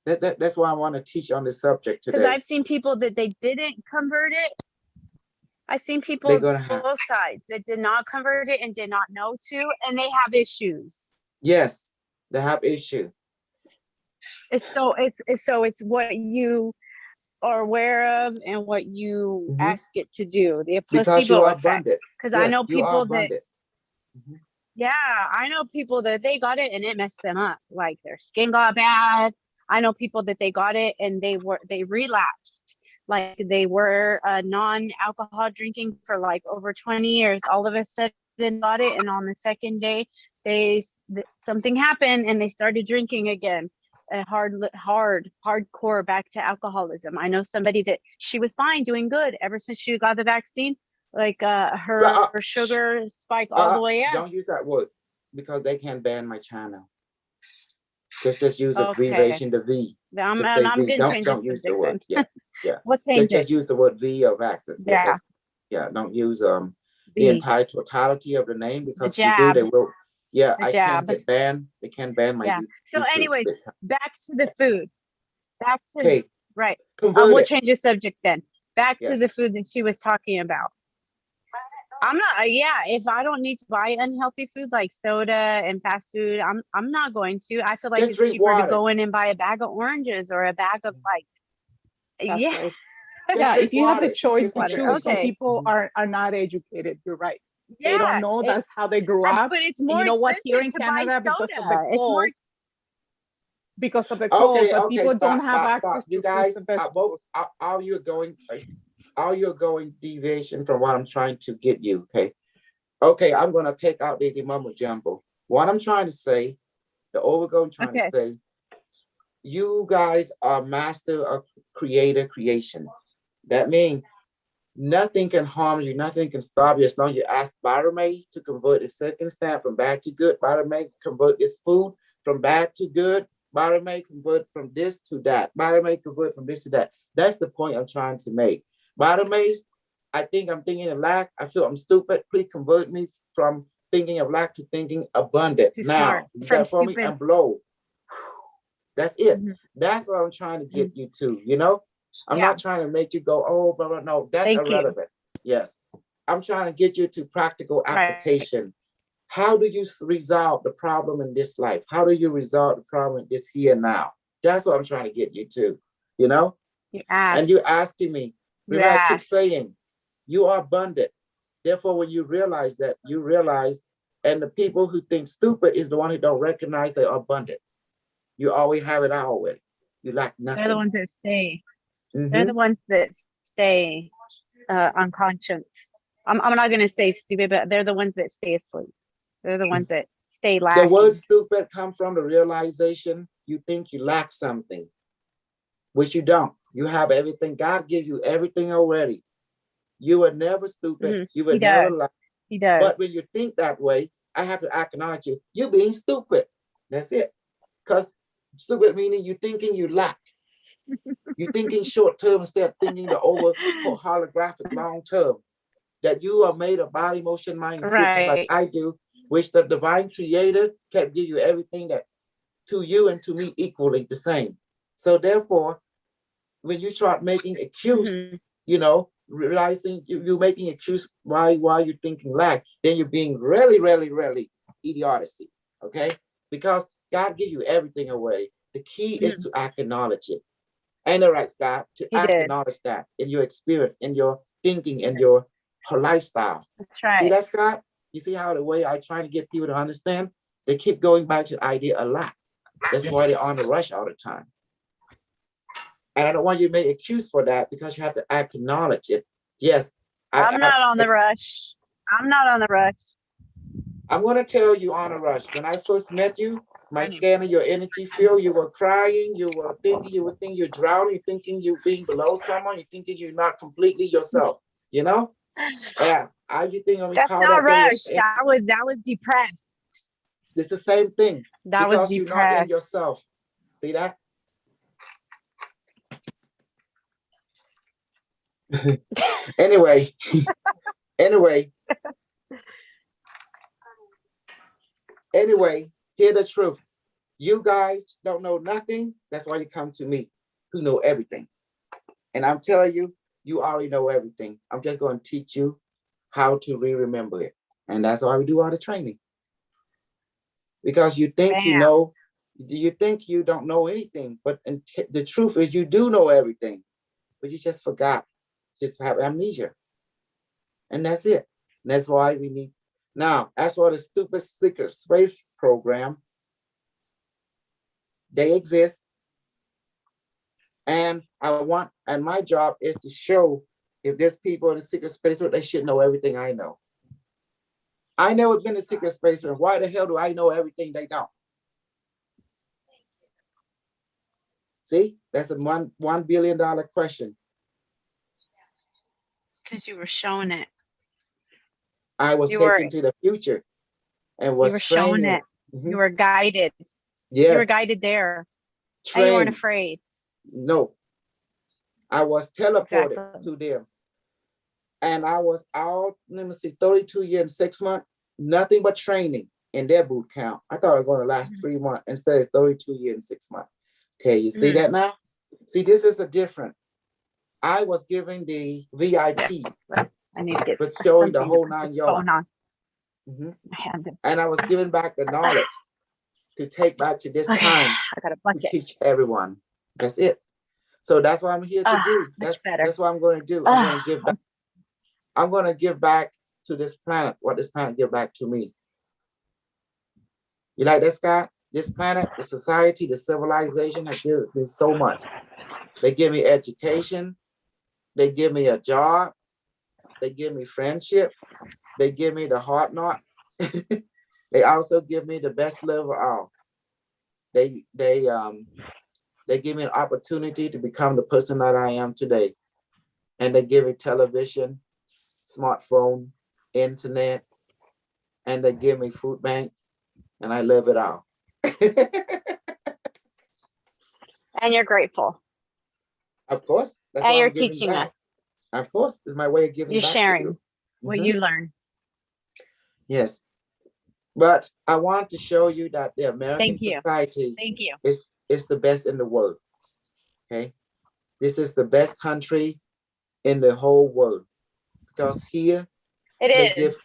That's why I want to teach on this subject Because today. I've seen people that they didn't convert it. I've seen They're people gonna have both sides that did not convert it and did not know to, and they have issues. yes, they have issue. It's what you are aware of and what you Mhm. ask it to do. The Because you placebo are effect. abundant. Because I Yes, know you are people that, abundant. Mhm. yeah, I know people that they got it and it messed them up. Like their skin got bad. I know people that they got it and they relapsed. Like they were non-alcohol drinking for like over 20 years. All of a sudden got it, and on the second day, something happened and they started drinking again. Hardcore back to alcoholism. I know somebody that she was fine, doing good ever since she got the vaccine. Like her sugar spike all the way up. Don't use that word because they can ban my channel. Just use Okay. abbreviation, the V. I'm Just say gonna V. change Don't the use the subject word. then. Yeah. We'll change Just it. use the word V or vax. That's it. Yeah. Yeah. Don't use the V. entire totality of the name because if you do, jab. they will. Yeah, The I jab. can get banned. They can ban my Yeah. So YouTube. anyways, back to the food. Back to Okay, right. convert We'll it. change the subject then. Back to Yes. the food that she was talking about. I'm not. If I don't need to buy unhealthy food like soda and fast food, I'm not going to. I feel like Just it's drink cheaper to water. go in and buy a bag of oranges or a bag of like. That's Yeah. right. Just Yeah, drink if you have the water. choice Just to like the choose, some Okay. people Mhm. are not educated. You're right. They Yeah. don't know that's how they grew up. But it's And more you know what? Here in expensive to buy Canada, because of the soda. It's more. cold, because of the cold, Okay, but okay, people don't have stop. access You to fruits guys and are vegetables. both all you're going deviation from what I'm trying to get you. Okay, I'm gonna take out the mumbo jumbo. What I'm trying to say, the overgo I'm trying to Okay. say, you guys are master of creation. That means nothing can harm you, nothing can stop you as long as you ask Barame to convert the second step from bad to good. Barame convert this food from bad to good. Barame convert from this to that. Barame convert from this to that. That's the point I'm trying to make. Bottom May, I think I'm thinking of lack. I feel I'm stupid. Please convert me from thinking of lack to thinking abundant. Too Now, smart. you From got for me stupid. and blow. That's it. Mhm. That's what I'm trying to get you to, you know? I'm Yeah. not trying to make you go, oh, blah, blah, no, that's Thank you. irrelevant. Yes. I'm trying to get you to practical Right. application. How do you resolve the problem in this life? How do you resolve the problem in this here and now? That's what I'm trying to get you to, you know? You asked. And you're asking me, You remember I keep asked. saying, you are abundant. Therefore, when you realize that, you realize, and the people who think stupid is the one who don't recognize they are abundant. You always have it already. You lack nothing. They're the ones that stay. Mhm. They're the ones that stay unconscious. I'm not gonna say stupid, but they're the ones that stay asleep. They're the ones that stay The lacking. word stupid comes from the realization you think you lack something, which you don't. You have everything. God gives you everything already. You were never stupid. Mhm. You He were never does. lack. He does. But when you think that way, I have to acknowledge you. You're being stupid. That's it. Because stupid meaning you're thinking you lack. You're thinking short term instead of thinking the over holographic long term. That you are made of body, motion, mind, and spirit, just like Right. I do, which the divine creator can give you everything that to you and to me equally the same. So therefore, when you start making excuse, Mhm. you know, realizing you're making excuse why you're thinking lack, then you're being really, really, really idiocy. Okay? Because God gives you everything away. The key is to acknowledge it. Ain't it right, Scott? To He did. acknowledge that in your experience, in your thinking, in your lifestyle. That's See right. that, Scott? You see how the way I try to get people to understand? They keep going back to the idea a lot. That's Yeah. why they're on the rush all the time. And I don't want you to make excuse for that because you have to acknowledge it. Yes, I'm not on the rush. I'm not on the rush. I'm going to tell you on a rush. When I first met you, my I know. scanning your energy field, you were crying, you were thinking you're drowning, you're thinking you're being below someone, you're thinking you're not completely yourself, you know? Yeah, how you think we That's call not that thing? rush. That was depressed. It's the same thing That was because you're not in depressed. yourself. See that? Anyway, hear the truth. You guys don't know nothing. That's why you come to me, who know everything. And I'm telling you, you already know everything. I'm just going to teach you how to remember it. And that's why we do all the training. Because you think you Bam. know, you think you don't know anything, but the truth is you do know everything, but you just forgot, just have amnesia. And that's it. And that's why we need, now, as for the stupid secret space program, they exist. And and my job is to show if there's people in the secret space, they should know everything I know. I never been in secret space. Why the hell do I know everything they don't? See, that's a $1 billion question. Because you were shown it. I was You taken were- to the future and You was were shown trained. it. Mhm. You were guided. You were Yes, guided there. And you weren't trained. afraid. No, I was teleported Exactly. to them. And I was out, let me see, 32 years and 6 months, nothing but training in their boot camp. I thought it was going to last 3 months. Instead, it's 32 years and 6 months. Okay, you see that now? See, this is a different. I was given the VIP, I need to get but showing the something to whole put 9 this yards. phone on. Mhm. My hand is. And I was given back the knowledge to take back to this Okay, time I got a to blanket. teach everyone. That's it. So that's what I'm here to do. Much better. That's what I'm going to do. I'm going to give back. I'm going to give back to this planet what this planet give back to me. You like that, Scott? This planet, the society, the civilization have given me so much. They give me education. They give me a job. They give me friendship. They give me the heart knot. They also give me the best love of all. They give me an opportunity to become the person that I am today. And they give me television, smartphone, internet, and they give me food bank, and I love it all. And you're grateful. Of course, that's And why you're I'm giving teaching back. us. Of course, it's my way of giving You're back to sharing you. what Mhm. you learn. Yes. But I want to show you that the American Thank you. society Thank you. is the best in the world. Okay. This is the best country in the whole world. Because here It they is. give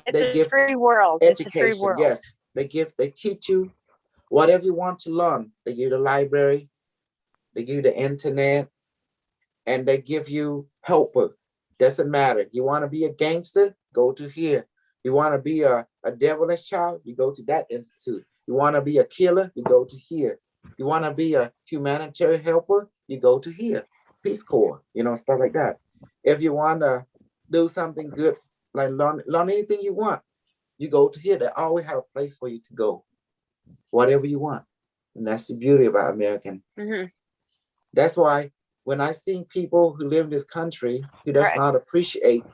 It's they a give free world. It's a free education. world. Yes. They teach you whatever you want to learn. They give you the library, they give you the internet, and they give you helper. Doesn't matter. You want to be a gangster? Go to here. You want to be a devilish child? You go to that institute. You want to be a killer? You go to here. You want to be a humanitarian helper? You go to here. Peace Corps, stuff like that. If you want to do something good, like learn anything you want, you go to here. They always have a place for you to go, whatever you want. And that's the beauty about American. Mhm. That's why when I see people who live in this country who does Correct. not appreciate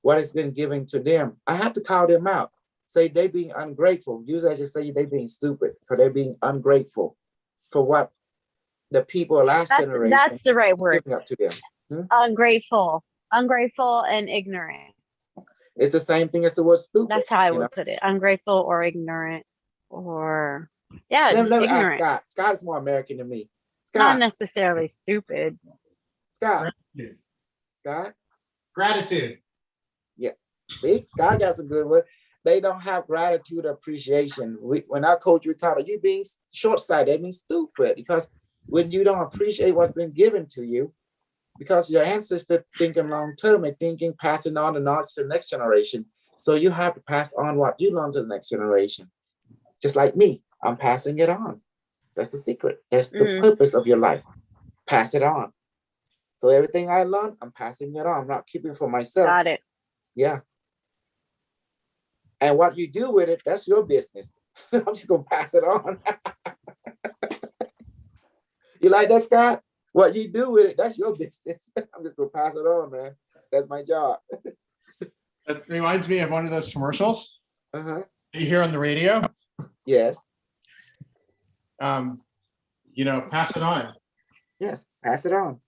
what has been given to them, I have to call them out. Say they being ungrateful. Usually I just say they being stupid, because they're being ungrateful for what the people of last generation That's the right word. giving up to them. Ungrateful and ignorant. It's the same thing as the word stupid. That's how I would put it. Ungrateful or ignorant, or Let me ask ignorant. Scott. Scott is more American than me. Not Scott, necessarily stupid. Scott, Gratitude. Scott. Gratitude. See, Scott got some good words. They don't have gratitude or appreciation. When our coach Ricardo, you being short-sighted, that means stupid. Because when you don't appreciate what's been given to you, because your ancestors thinking long-term and thinking, passing on the knowledge to the next generation. So you have to pass on what you learn to the next generation. Just like me, I'm passing it on. That's the secret. That's the purpose of your life. Pass it on. So everything I learned, I'm passing it on. I'm not keeping it for myself. Got it. Yeah. And what you do with it, that's your business. I'm just gonna pass it on. You like that, Scott? What you do with it, that's your business. I'm just gonna pass it on, man. That's my job. That reminds me of one of those commercials Uh-huh. you hear on the radio. Yes. Pass it on. Yes. Pass it on.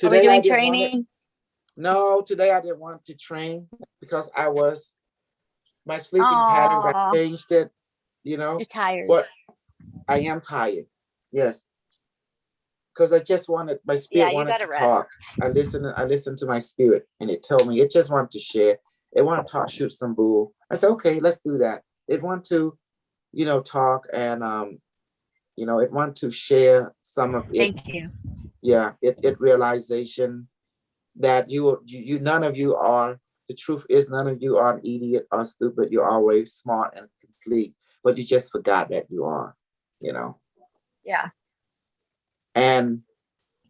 Are we Today I doing didn't want it. training? No, today I didn't want to train because my sleeping pattern got Aw. changed it, You're tired. but I am tired. Yes. Because I just wanted, my spirit you wanted gotta to rest. talk. I listened to my spirit and it told me it just wanted to share. It wanted to talk, shoot some bull. I said, okay, let's do that. It wanted to, talk and, it wanted to share some of it. Thank you. Yeah, it realization that you none of you are, the truth is none of you are an idiot or stupid. You're always smart and complete, but you just forgot that you are, Yeah, and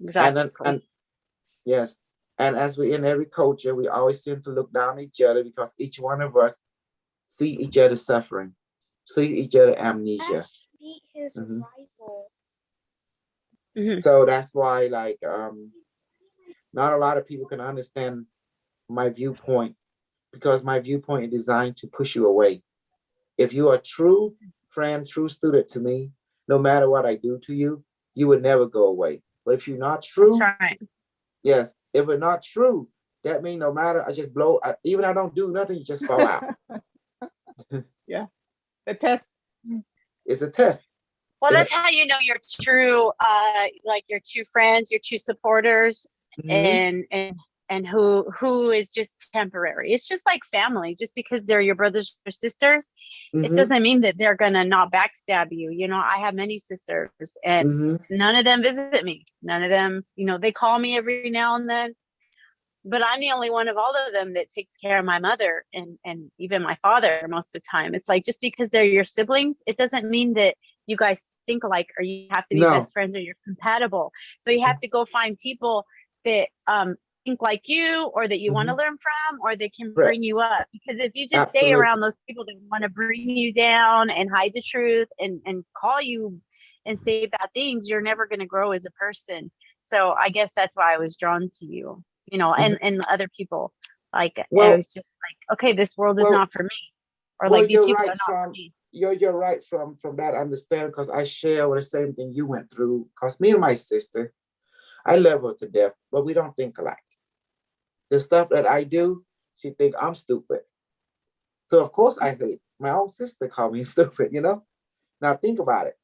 exactly. and yes, and as we in every culture, we always seem to look down on each other because each one of us see each other suffering, see each other amnesia. Beat his Mhm. rival. Mhm. So that's why, not a lot of people can understand my viewpoint because my viewpoint is designed to push you away. If you are a true friend, true student to me, no matter what I do to you, you would never go away. But if you're not true, That's right. yes, if we're not true, that means no matter I just blow, even I don't do nothing, you just fall out. Yeah. The test. It's a test. Well, Yeah. that's how you know you're true, like your true friends, your true supporters, Mhm. and who is just temporary. It's just like family. Just because they're your brothers or sisters, it Mhm. doesn't mean that they're gonna not backstab you. I have many sisters, and Mhm. none of them visit me. None of them, they call me every now and then. But I'm the only one of all of them that takes care of my mother and even my father most of the time. It's like just because they're your siblings, it doesn't mean that you guys think alike or you have to be No. best friends or you're compatible. So you have to go find people that think like you or that you want to learn from or that can Correct. bring you up. Because if you just stay Absolutely. around those people that want to bring you down and hide the truth and call you and say bad things, you're never going to grow as a person. So I guess that's why I was drawn to you. And other people. Like I Well- was just like, okay, this world is well- not for me. or Well, like these you're people right, are not for from me. you're right from that understanding, because I share the same thing you went through. Because me and my sister, I love her to death, but we don't think alike. The stuff that I do, she think I'm stupid. So of course I hate my own sister call me stupid, you know? Now think about it.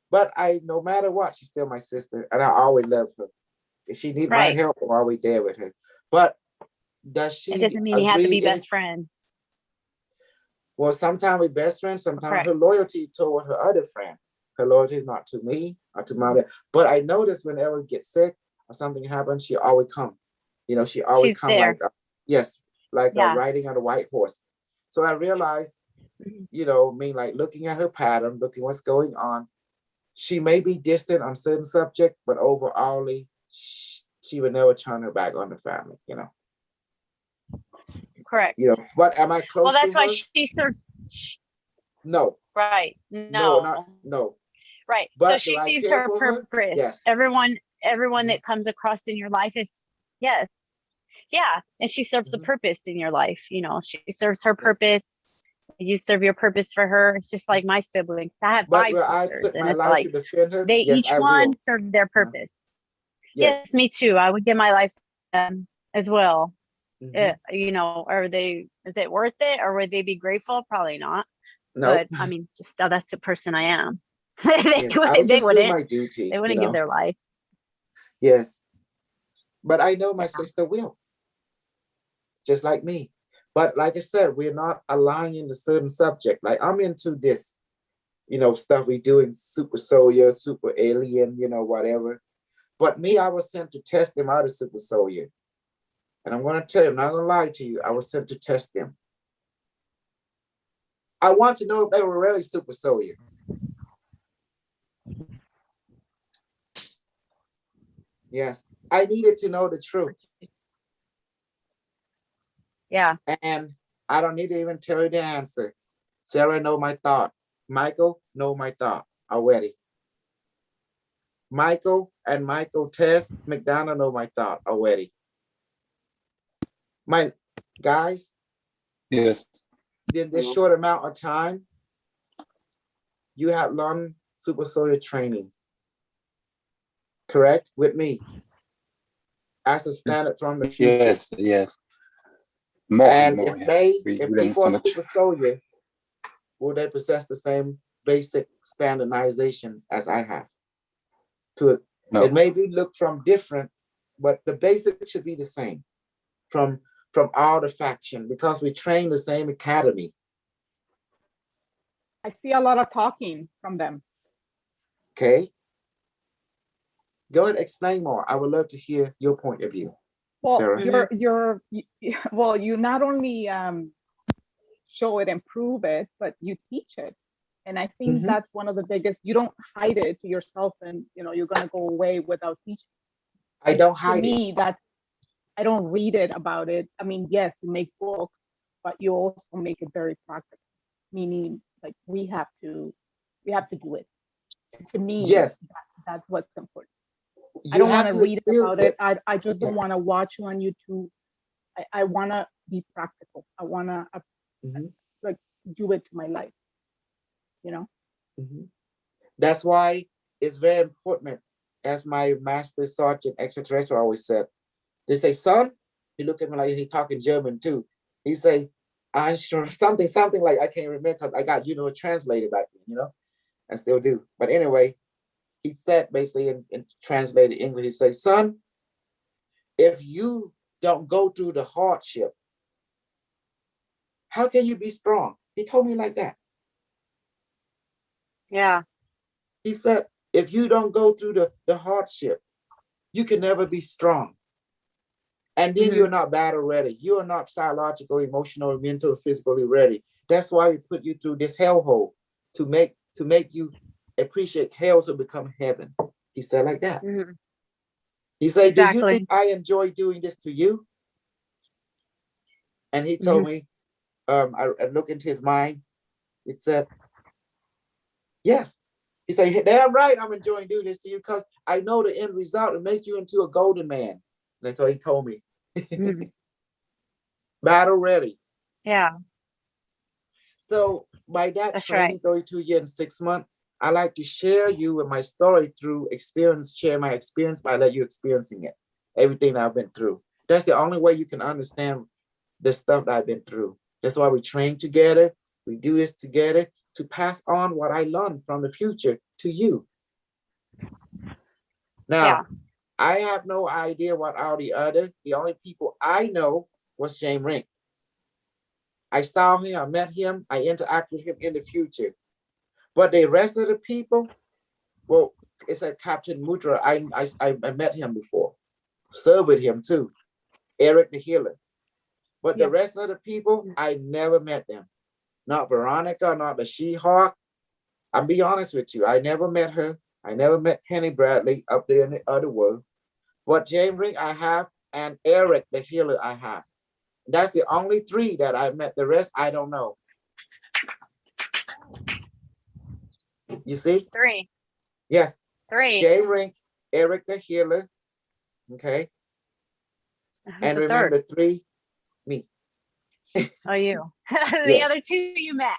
But no matter what, she's still my sister, and I always love her. If she need my Right. help, I'm always there with her. But does she It doesn't mean you have to agree be best friends. Well, sometimes we're best friends, sometimes Correct. her loyalty toward her other friend. Her loyalty is not to me or to my other. But I notice whenever we get sick or something happens, she always come. You know, she always She's come there. like, yes, like Yeah. riding on a white horse. So I realized, Mhm. you know, I mean, like looking at her pattern, looking what's going on. She may be distant on certain subject, but overall, she would never turn her back on the family, you know. Correct. You know, but am I close Well, that's to why her? she serves. No, Right. no. Right. So But she do I serves care her for her? purpose. Yes. Everyone Mhm. that comes across in your life is, yes. Yeah. And she serves a Mhm. purpose in your life. You know, she serves her purpose. You serve your purpose for her. It's just like my siblings. I have But 5 will I sisters, put and my it's life like to defend her? they Yes, each I one will. serve their Uh-huh. purpose. Yes. Yes, me too. I would give my life as well. Mhm. You know, is it worth it, or would they be grateful? Probably not. No. But I mean, just that's the person I am. they Yes, I would they just do wouldn't my duty, they you wouldn't give know. their life. Yes. But I know my Yeah. sister will, just like me. But like I said, we're not aligning in a certain subject. Like I'm into this, you know, stuff we doing super soldier, super alien, you know, whatever. But me, I was sent to test them out of super soldier. And I'm gonna tell you, I'm not gonna lie to you, I was sent to test them. I want to know if they were really super soldier. Yes, I needed to know the truth. Yeah. And I don't need to even tell you the answer. Sarah know my thought. Michael know my thought already. Michael Tess McDonald know my thought already. My guys, Yes. in this short amount of time, you have learned super soldier training. Correct? With me. As a standard from the future. Yes. More and And more. if Yeah. We if learn people so are much. super soldier, will they possess the same basic standardization as I have? It No. may be looked from different, but the basic should be the same from all the faction, because we train the same academy. I see a lot of talking from them. Okay. Go ahead, explain more. I would love to hear your point of view. Well, Sarah. you not only show it and prove it, but you teach it. And I think Mhm. that's one of the biggest, you don't hide it to yourself and you're gonna go away without teaching. I don't To hide it. me, that I don't read it about it. I mean, yes, you make books, but you also make it very practical. Meaning, like we have to do it. And to me, Yes, that's what's important. I you don't have want to to read experience about it. it. I just don't Yeah. want to watch you on YouTube. I want to be practical. I want to Mhm. like do it to my life. You know. Mhm. That's why it's very important, as my master sergeant extraterrestrial always said. They say, son, he look at me like he talking German too. He say, I sure something like I can't remember because I got translated back then, I still do. But anyway, he said basically in translated English, he say, son, if you don't go through the hardship, how can you be strong? He told me like that. Yeah. He said, if you don't go through the hardship, you can never be strong. And then you're not battle ready. You are not psychological, emotional, mental, physically ready. That's why we put you through this hellhole to make you appreciate hell to become heaven. He said like that. Mhm. He said, Exactly. do you think I enjoy doing this to you? And he told me, I looked into his mind. It said, yes. He said, damn right, I'm enjoying doing this to you because I know the end result will make you into a golden man. And that's what he told me. Mhm. Battle ready. Yeah. So by that That's training, 32 years and 6 months, I like to share you with my story through experience, share my experience by let you experiencing it, everything I've been through. That's the only way you can understand the stuff that I've been through. That's why we train together. We do this together to pass on what I learned from the future to you. Now, Yeah. I have no idea what all the only people I know was James Rink. I saw him, I met him, I interact with him in the future. But the rest of the people, well, it's like Captain Mudra. I met him before, served with him too, Eric the Healer. But Yeah. the rest of the people, I never met them. Not Veronica, not the She-Hawk. I'll be honest with you, I never met her. I never met Penny Bradley up there in the other world. But James Ring I have, and Eric the Healer I have. That's the only three that I met. The rest I don't know. You see? Three. Yes. Three. James Ring, Eric the Healer. Okay. Who's And the remember third? three, me. Oh, you. The Yes. other two you met.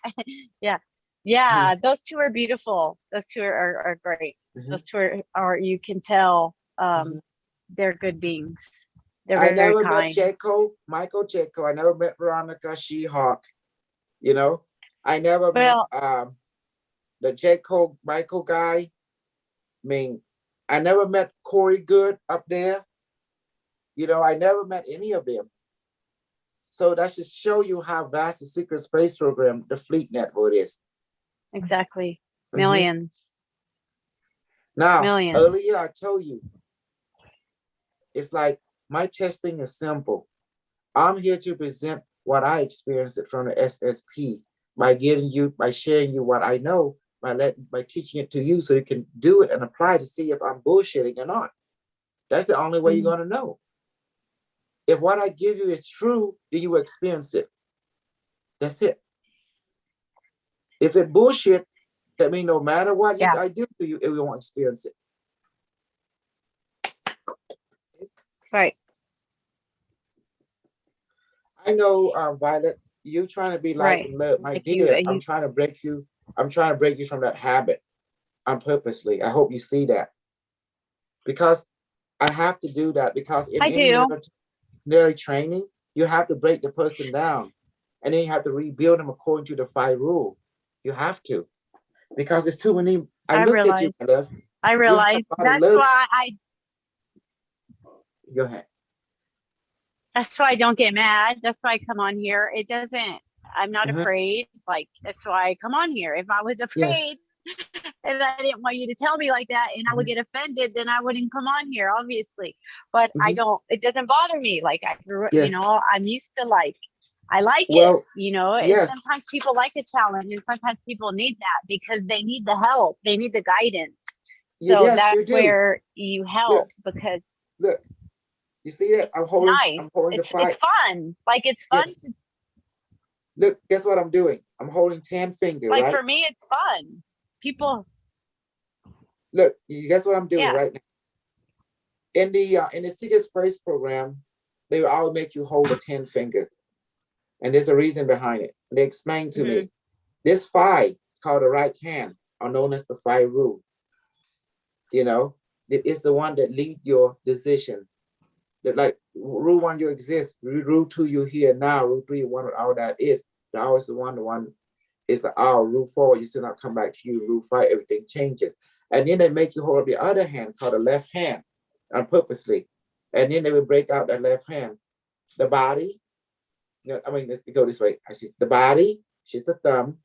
Yeah. Yeah. Those two are beautiful. Those two are great. Mhm. Those two are you can tell Mhm. they're good beings. They're I very, very never met kind. Michael Jaco. I never met Veronica She-Hawk. You know, I never Well, met the Jaco Michael guy. I mean, I never met Corey Good up there. You know, I never met any of them. So that should show you how vast the secret space program, the Fleet Network is. exactly. Mhm. Millions. Now, Millions. earlier I told you, it's like my testing is simple. I'm here to present what I experienced from the SSP by sharing you what I know, by teaching it to you so you can do it and apply to see if I'm bullshitting or not. That's the only way you're gonna know. If what I give you is true, then you experience it. That's it. If it bullshit, that means no matter what Yeah. I do to you, it won't experience it. Right. I know, Violet, you trying to be light Right. and love, my Like you- dear. you- I'm trying to break you. I'm trying to break you from that habit on purposely. I hope you see that, because I have to do that, because in I any do. military training, you have to break the person down, and then you have to rebuild them according to the 5 rule. You have to, because it's too many. I look at you, realize. my love. I realize. a lot of That's love. why Go ahead. that's why I don't get mad. That's why I come on here. It doesn't, I'm not Mhm. afraid. Like, that's why I come on here. If I was afraid and I didn't want you to tell me like that and I would get offended, then I wouldn't come on here, obviously. But I Mhm. don't, it doesn't bother me. Like, Yes. I'm used to like, I like Well, it, and yes. sometimes people like a challenge and sometimes people need that because they need the help. They need the guidance. So Yes, that's you do. where you help because Look, you see it? I'm it's holding nice. the It's fight. fun. Like, it's fun Yes. to, Look, guess what I'm doing? I'm holding 10 fingers, like, right? for me, it's fun. People, Look, you guess what I'm doing Yeah. right now? In the Secret Space program, they will always make you hold a 10 finger. And there's a reason behind it. They explained to me. This 5 called the right hand are known as the 5 rule. It is the one that lead your decision. That, like, rule 1, you exist. Rule 2, you're here now. Rule 3, one all that is. The hour is the one is the hour. Rule 4, you still not come back to you. Rule 5, everything changes. And then they make you hold the other hand called the left hand on purposely. And then they will break out that left hand. The body, let's go this way. Actually, the body, she's the thumb.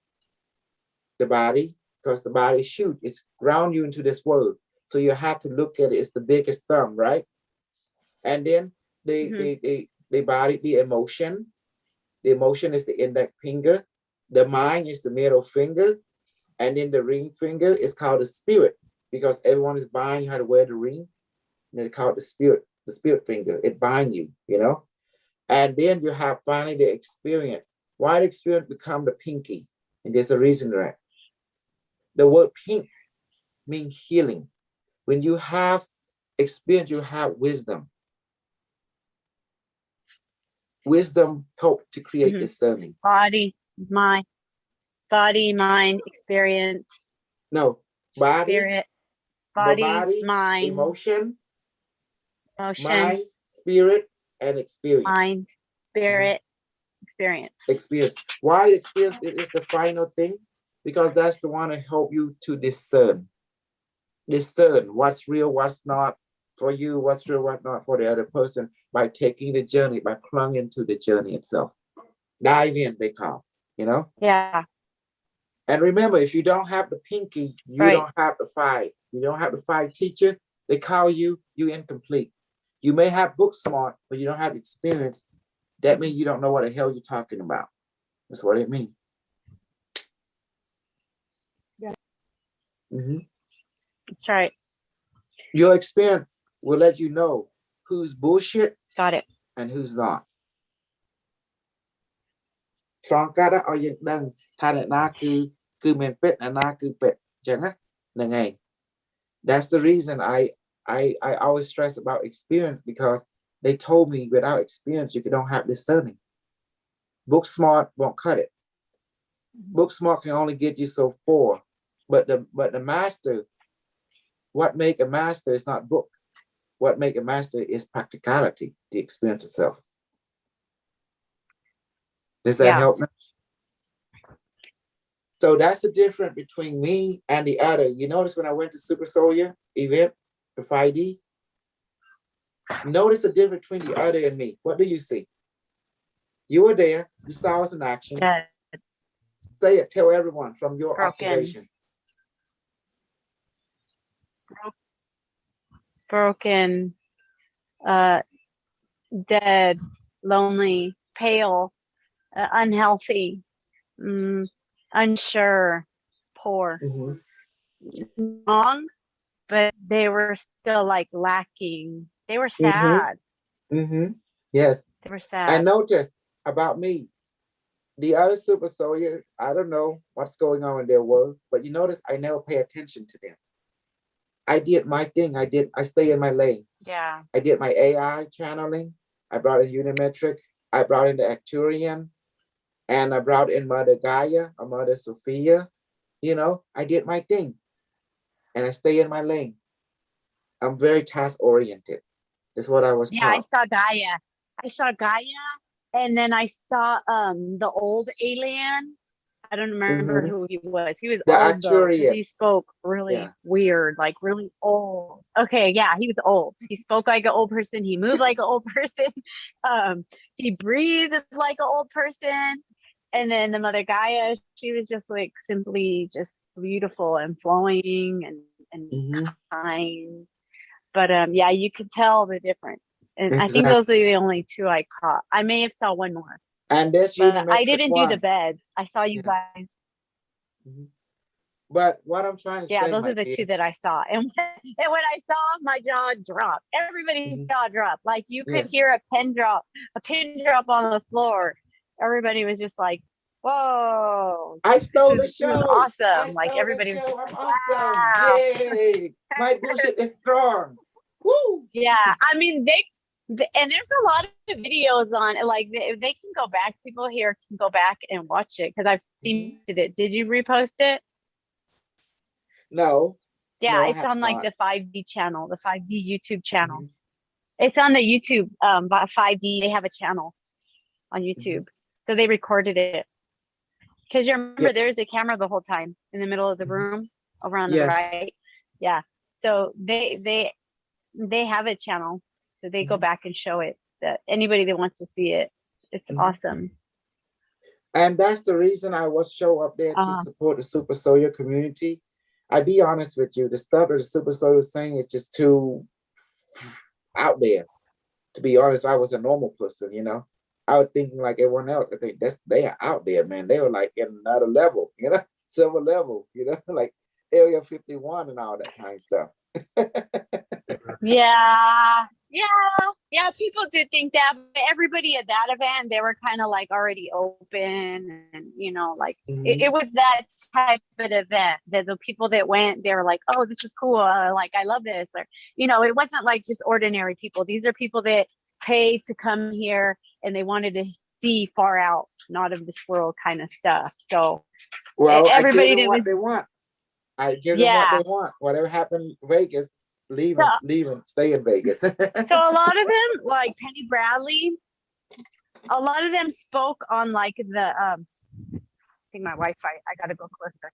The body, because the body it's ground you into this world. So you have to look at it. It's the biggest thumb, right? And then the body, the emotion. The emotion is the index finger. The mind is the middle finger. And then the ring finger is called the spirit, because everyone is buying you how to wear the ring. And they call it the spirit finger. It binds you, And then you have finally the experience. Why the experience become the pinky? And there's a reason for that. The word pink means healing. When you have experience, you have wisdom. Wisdom helps to create discerning. body, mind. body, mind, experience, No, body, spirit, the body, mind, emotion, emotion, mind, spirit, and experience. mind, spirit, experience. Experience. Why experience is the final thing? Because that's the one to help you to discern. Discern what's real, what's not for you, what's real, what's not for the other person by taking the journey, by plunging into the journey itself. Dive in, they call, you know? Yeah, And remember, if you don't have the pinky, you Right. don't have the five. You don't have the five teacher, they call you incomplete. You may have book smart, but you don't have experience. That means you don't know what the hell you're talking about. That's what it means. Yeah. Mhm. that's right. Your experience will let you know who's bullshit Got it. and who's not. ឆ្លងកាត់ឲ្យយើងដឹងថាអ្នកណាគឺមានពិតអ្នកណាគឺពិតអញ្ចឹងណាហ្នឹងឯង That's the reason I always stress about experience because they told me without experience you don't have discerning. Book smart won't cut it. Book smart can only get you so far, but the master, what make a master is not book. What make a master is practicality, the experience itself. Does that Yeah. help me? So that's the difference between me and the other. You notice when I went to Super Soldier event, the 5D, notice the difference between the other and me. What do you see? You were there, you saw us in action. Dead, Say it, tell everyone from your Broken. observation. broken, dead, lonely, pale, unhealthy, unsure, poor, wrong, but they were still like lacking. They were sad. Yes. They were sad. And notice about me, the other Super Soldier, I don't know what's going on in their world, but you notice I never pay attention to them. I did my thing. I stay in my lane. Yeah. I did my AI channeling. I brought in Unimetric. I brought in the Acturian. And I brought in Mother Gaia or Mother Sophia. You know, I did my thing. And I stay in my lane. I'm very task oriented. That's what I was Yeah, I taught. saw Gaia. And then I saw the old alien. I don't remember who he was. He was The old though, 'cause Acturian. he spoke really Yeah. weird, like really old. Okay, yeah, he was old. He spoke like an old person. He moved like an old person. He breathed like an old person. And then the Mother Gaia, she was just like simply just beautiful and flowing and kind. But yeah, you could tell the difference. And I think those are the only two I caught. I may have saw one more, And this but I Unimetric didn't do the one. beds. I saw you Yeah. guys. But what I'm trying to Yeah, say, those my are the dear, two that I saw. And when I saw 'em, my jaw dropped. Everybody's jaw dropped. Like you could Yes. hear a pin drop on the floor. Everybody was just like, whoa. I stole the This was show. awesome. I Like stole everybody the was show. just I'm like, awesome. wow. Yay. My bullshit is strong. Woo. Yeah, I mean and there's a lot of videos on it. Like if they can go back, people here can go back and watch it because I've seen it. Did you repost it? No. Yeah, No, I it's have on like not. the 5D channel, the 5D YouTube channel. It's on the YouTube 5D. They have a channel on YouTube. So they recorded it. Because you remember there's a camera the whole time in the middle of the room over on the Yes. right. Yeah. So they have a channel. So they go back and show it that anybody that wants to see it. It's awesome. And that's the reason I was show up there to support the Super Soldier community. I be honest with you, the stuff that the Super Soldier is saying is just too out there. To be honest, I was a normal person, you know. I was thinking like everyone else. I think they are out there, man. They were like in another level, you know, silver level, you know, like Area 51 and all that kind of stuff. Yeah, people did think that, but everybody at that event, they were kind of like already open and, you know, like it was that type of event that the people that went, they were like, oh, this is cool. Like, I love this. Or, you know, it wasn't like just ordinary people. These are people that paid to come here and they wanted to see far out, not of this world kind of stuff. So Well, I everybody give them that what was, they want. I give them what yeah. they want. Whatever happened in Vegas, So, stay in Vegas. so a lot of them, like Penny Bradley, a lot of them spoke on like the, I think my Wi-Fi, I gotta go closer.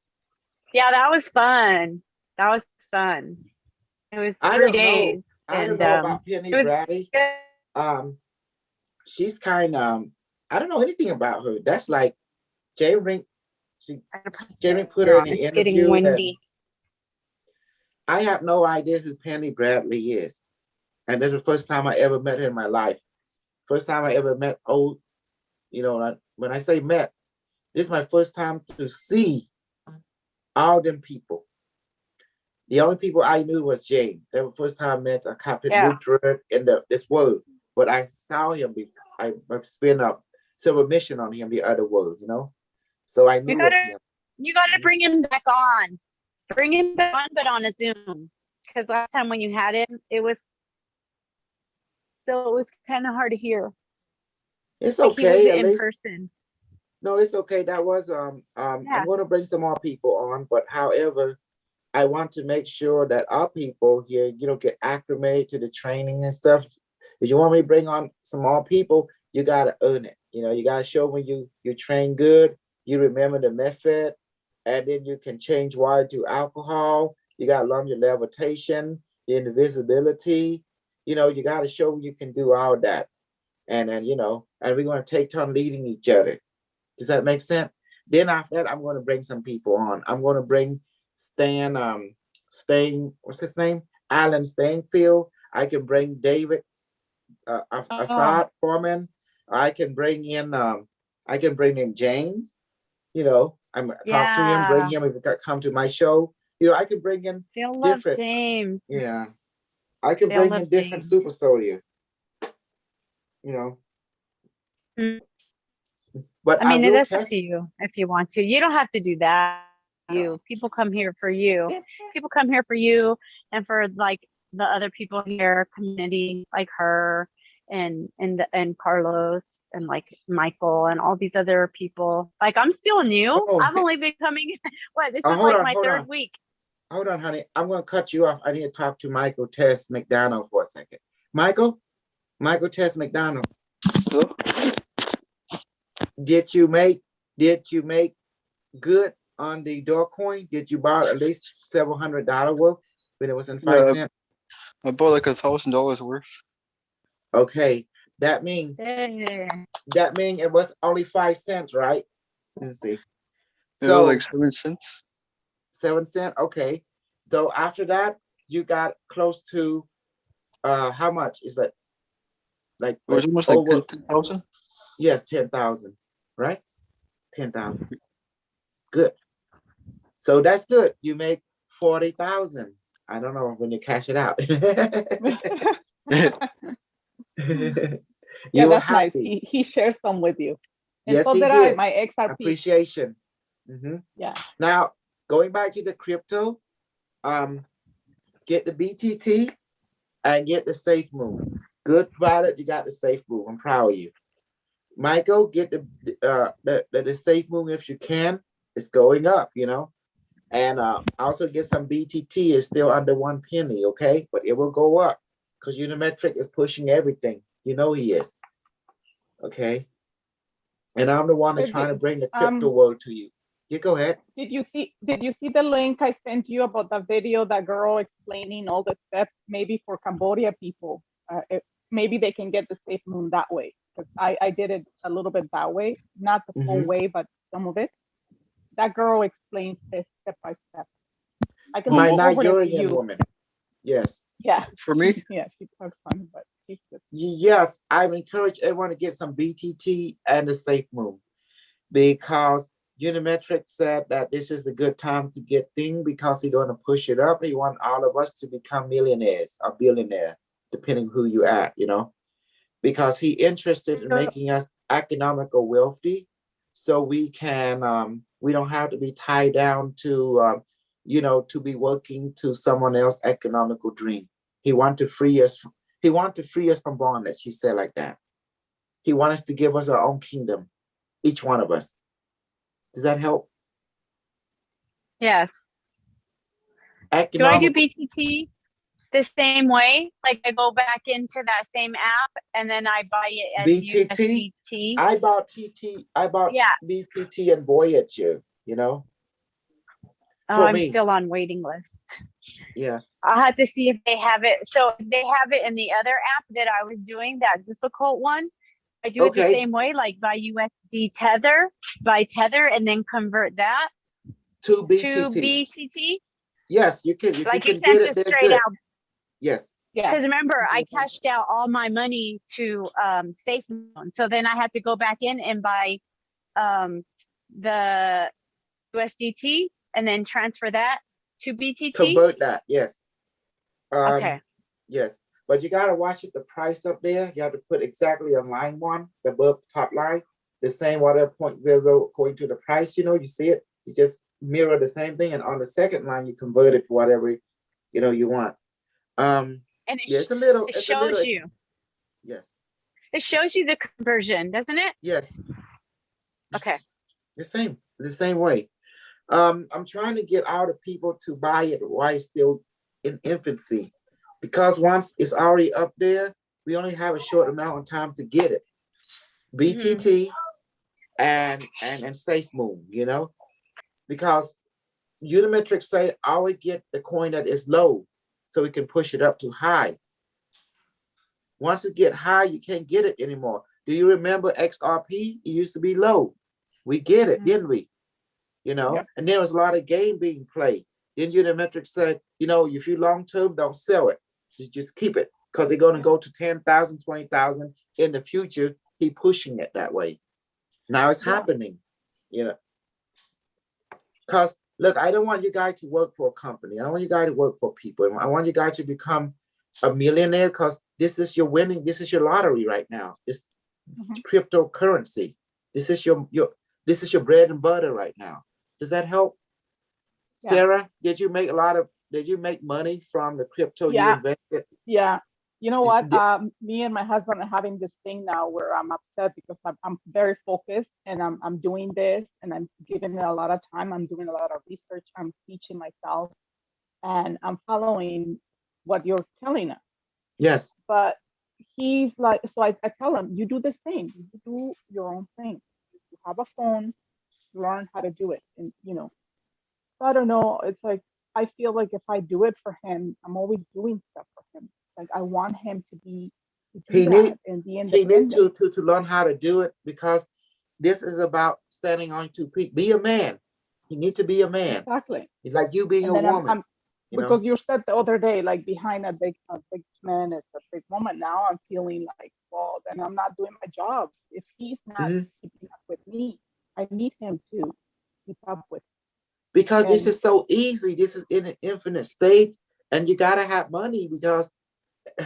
Yeah, that was fun. That was fun. It was I 3 don't know. days I don't and, know about Penny it was Bradley. good. She's kind I don't know anything about her. That's like Jay Rink. Jamie put her in the It's getting interview, and windy. I have no idea who Penny Bradley is. And this is the first time I ever met her in my life. First time I ever met old, when I say met, this is my first time to see all them people. The only people I knew was Jay. That was the first time I met a Captain Lutheran in this world. But I saw him, I spent a silver mission on him the other world, So I knew of him. You gotta bring him back on. Bring him back on, but on a Zoom. Because last time when you had him, it was kind of hard to hear. It's Like he okay, was at in least. person. No, it's okay. That was I'm gonna bring some more people on, but however, I want to make sure that our people here, get acclimated to the training and stuff. If you want me to bring on some more people, you gotta earn it. You gotta show when you train good, you remember the method, and then you can change water to alcohol. You gotta learn your levitation, your invisibility. You gotta show you can do all that. And then, and we're gonna take turn leading each other. Does that make sense? Then after that, I'm gonna bring some people on. I'm gonna bring what's his name? Alan Stainfield. I can bring David Assad Foreman. I can bring in James. I'm talk to him, bring him if he come to my show. I can bring in They'll love different. James. Yeah, I can They'll bring love in different James. super soldier. But I mean, will that's up test. to you if you want to. You don't have to do that. People come here for you. People come here for you and for like the other people here, community like her and Carlos and like Michael and all these other people. Like I'm still new. Oh. I've only been coming. This is hold like on, my hold third on. week. Hold on, honey. I'm gonna cut you off. I need to talk to Michael Tess McDonald for a second. Michael Tess McDonald. Hello? Did you make good on the Dogecoin? Did you buy at least several $100 worth when it was in 5 cents? I bought like $1,000 worth. Okay, that mean it was only 5 cents, right? Let me see. So like 7 cents. 7 cents. Okay. So after that, you got close to how much is that? Like It was almost over, like 10,000. Yes, 10,000, right? 10,000. Good. So that's good. You make 40,000. I don't know when you cash it out. Yeah, You were that's nice. happy. He shared some with you. And Yes, so he did I, did. my XRP. Appreciation. Mhm. Yeah. Now, going back to the crypto, get the BTT and get the Safe Move. Good product. You got the Safe Move. I'm proud of you. Michael, get the Safe Move if you can. It's going up, and also get some BTT. It's still under 1 penny, okay, but it will go up because Unimetric is pushing everything. He is, okay. And I'm the one that's trying to bring the crypto world to you. You go ahead. Did you see the link I sent you about the video, that girl explaining all the steps? Maybe for Cambodia people, maybe they can get the Safe Moon that way, because I did it a little bit that way, not the full way, but some of it. That girl explains this step by step. I can My forward it to Nigerian you. woman. Yes. Yeah. For me? Yeah, she talks funny, but she's good. Yes, I encourage everyone to get some BTT and the Safe Moon, because Unimetric said that this is a good time to get things because he's going to push it up. He wants all of us to become millionaires or billionaire, depending who you are, because he interested in making us economical wealthy, so we can we don't have to be tied down to to be working to someone else's economical dream. He wants to free us. He wants to free us from bondage. He said like that. He wants us to give us our own kingdom, each one of us. Does that help? Yes. Do I do Economical. BTT the same way? Like I go back into that same app and then I buy it as BTT? USDT? I bought TT. I bought Yeah. BTT and Voyager. You know, Oh, for I'm me. still on waiting list. Yeah. I'll have to see if they have it. So if they have it in the other app that I was doing, that difficult one, I do it the Okay. same way, like by Tether, and then convert that To to BTT. BTT. Yes, you can. If you Like you can can't get it, just they're straight good. out. Yes. Yeah. Because remember, I cashed out all my money to SafeMoon. So then I had to go back in and buy the USDT and then transfer that to BTT. Convert that. Yes. Okay. Yes. But you gotta watch it. The price up there. You have to put exactly on line one, the above top line, the same whatever 0.00 according to the price. You know, you see it. You just mirror the same thing, and on the second line, you convert it to whatever you want. And Yeah, it's a little. it It's a little. shows you. Yes. It shows you the conversion, doesn't it? Yes. Okay. The same way. I'm trying to get out of people to buy it while it's still in infancy, because once it's already up there, we only have a short amount of time to get it. BTT and SafeMoon, you know, because Unimetrics say always get the coin that is low, so we can push it up to high. Once it get high, you can't get it anymore. Do you remember XRP? It used to be low. We get it, didn't we? You know, Yep. and there was a lot of game being played. Then Unimetrics said, you know, if you long term, don't sell it. You just keep it, because they're going to go to 10,000, 20,000 in the future. He pushing it that way. Now it's Yeah. happening, you know. Because look, I don't want you guys to work for a company. I don't want you guys to work for people. I want you guys to become a millionaire, because this is your winning. This is your lottery right now. It's cryptocurrency. This is your bread and butter right now. Does that help? Yeah. Sarah, did you make money from the crypto you Yeah. invested? Yeah. You know what? Yeah. Me and my husband are having this thing now where I'm upset because I'm very focused and I'm doing this and I'm giving it a lot of time. I'm doing a lot of research. I'm teaching myself and I'm following what you're telling us. Yes. But he's like, so I tell him, you do the same. You do your own thing. You have a phone, learn how to do it. And, you know, so I don't know. It's like, I feel like if I do it for him, I'm always doing stuff for him. Like I want him to do He that need and be he need independent. to learn how to do it, because this is about standing on two feet. Be a man. You need to be a man, Exactly. like you being And a then woman. I'm You know? because you said the other day, like behind a big man is a big woman. Now I'm feeling like, well, then I'm not doing my job. If he's not keeping up with me, I need him to keep up with. Because this And- is so easy. This is in an infinite state, and you gotta have money, because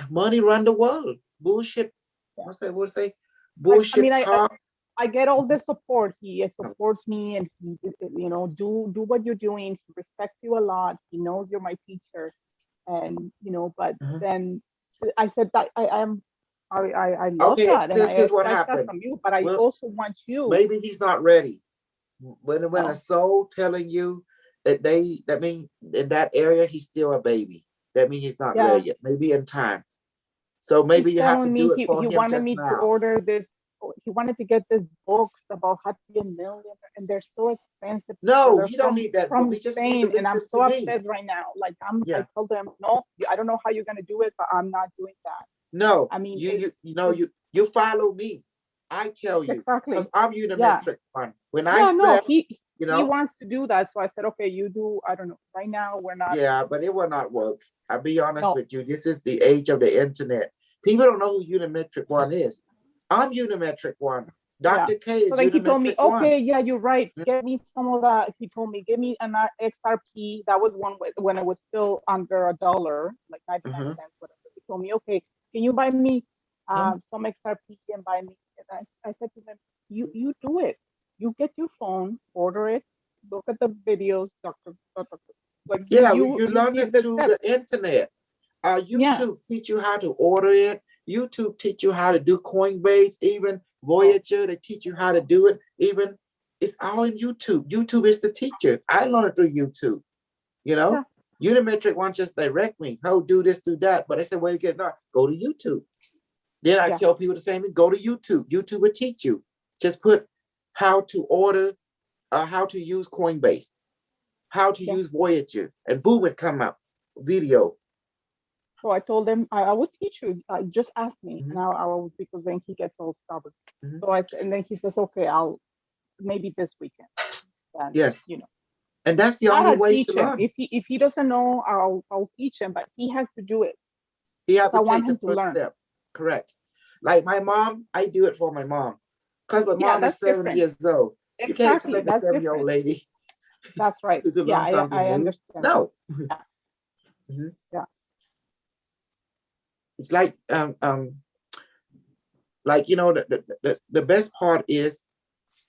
money run the world. Bullshit. What's that? What say? Bullshit mean, talk. I get all the support. He supports me, and he, you know, do what you're doing. He respects you a lot. He knows you're my teacher, and you know. But then I said that I love Okay, that, and I here's what expect that happened. from you. But I Well, also want you. Maybe he's not ready. When Oh. a soul telling you that means in that area he's still a baby. That means he's not Yeah. ready yet. Maybe in time. So maybe He's you have to telling do me it for he him wanted just me to now. order this. He wanted to get these books about how to be a millionaire, and they're so expensive. No, They're you don't need that book. from You just need to Spain, and I'm listen so to me. upset right now. Like I Yeah. told them, no, I don't know how you're gonna do it, but I'm not doing that. No, I mean, you follow me. I tell you, Exactly. because I'm Unimetric one. When I Yeah, no, said, he you wants to do that, so I said, okay, you do. I don't know. Right now, we're not. yeah, but it will not work. I'll be honest No. with you. This is the age of the internet. People don't know who Unimetric one is. I'm Unimetric one. Dr. K is So then he told me, Unimetric one. okay, yeah, you're right. Yeah. Get me some of that. He told me, give me an XRP. That was one when it was still under $1, like 99 cents, whatever. He told me, okay, can you buy me some XRP and buy me? And I said to him, you do it. You get your phone, order it, look at the videos, like Yeah, you learn give it the through steps. the internet. YouTube teach you how to order it. YouTube teach you how to do Coinbase, even Voyager. They teach you how to do it. Even It's all in YouTube. YouTube is the teacher. I learned it through YouTube. You know, Unimetric one just direct me. Oh, do this, do that. But I said, where to get it done? Go to YouTube. Then I Yeah. tell people the same thing. Go to YouTube. YouTube will teach you. Just put how to order, how to use Coinbase, how to Yeah. use Voyager, and boom, it come up video. So I told him I will teach you. Just ask me, Mhm. and I will, because then he gets all stubborn. Mhm. So and then he says, okay, I'll maybe this weekend. And, Yes. you know, And that's the only I'll way teach to him. learn. If he doesn't know, I'll teach him, but he has to do it. You have I to want take the him to first learn. step. Correct. Like my mom, I do it for my mom. Because my Yeah, mom is that's 70 different. years old. You can't Exactly, expect a that's 7-year-old different. lady That's right. to Yeah, learn something I new. understand. No. Yeah. Mhm. Yeah. It's like you know, the best part is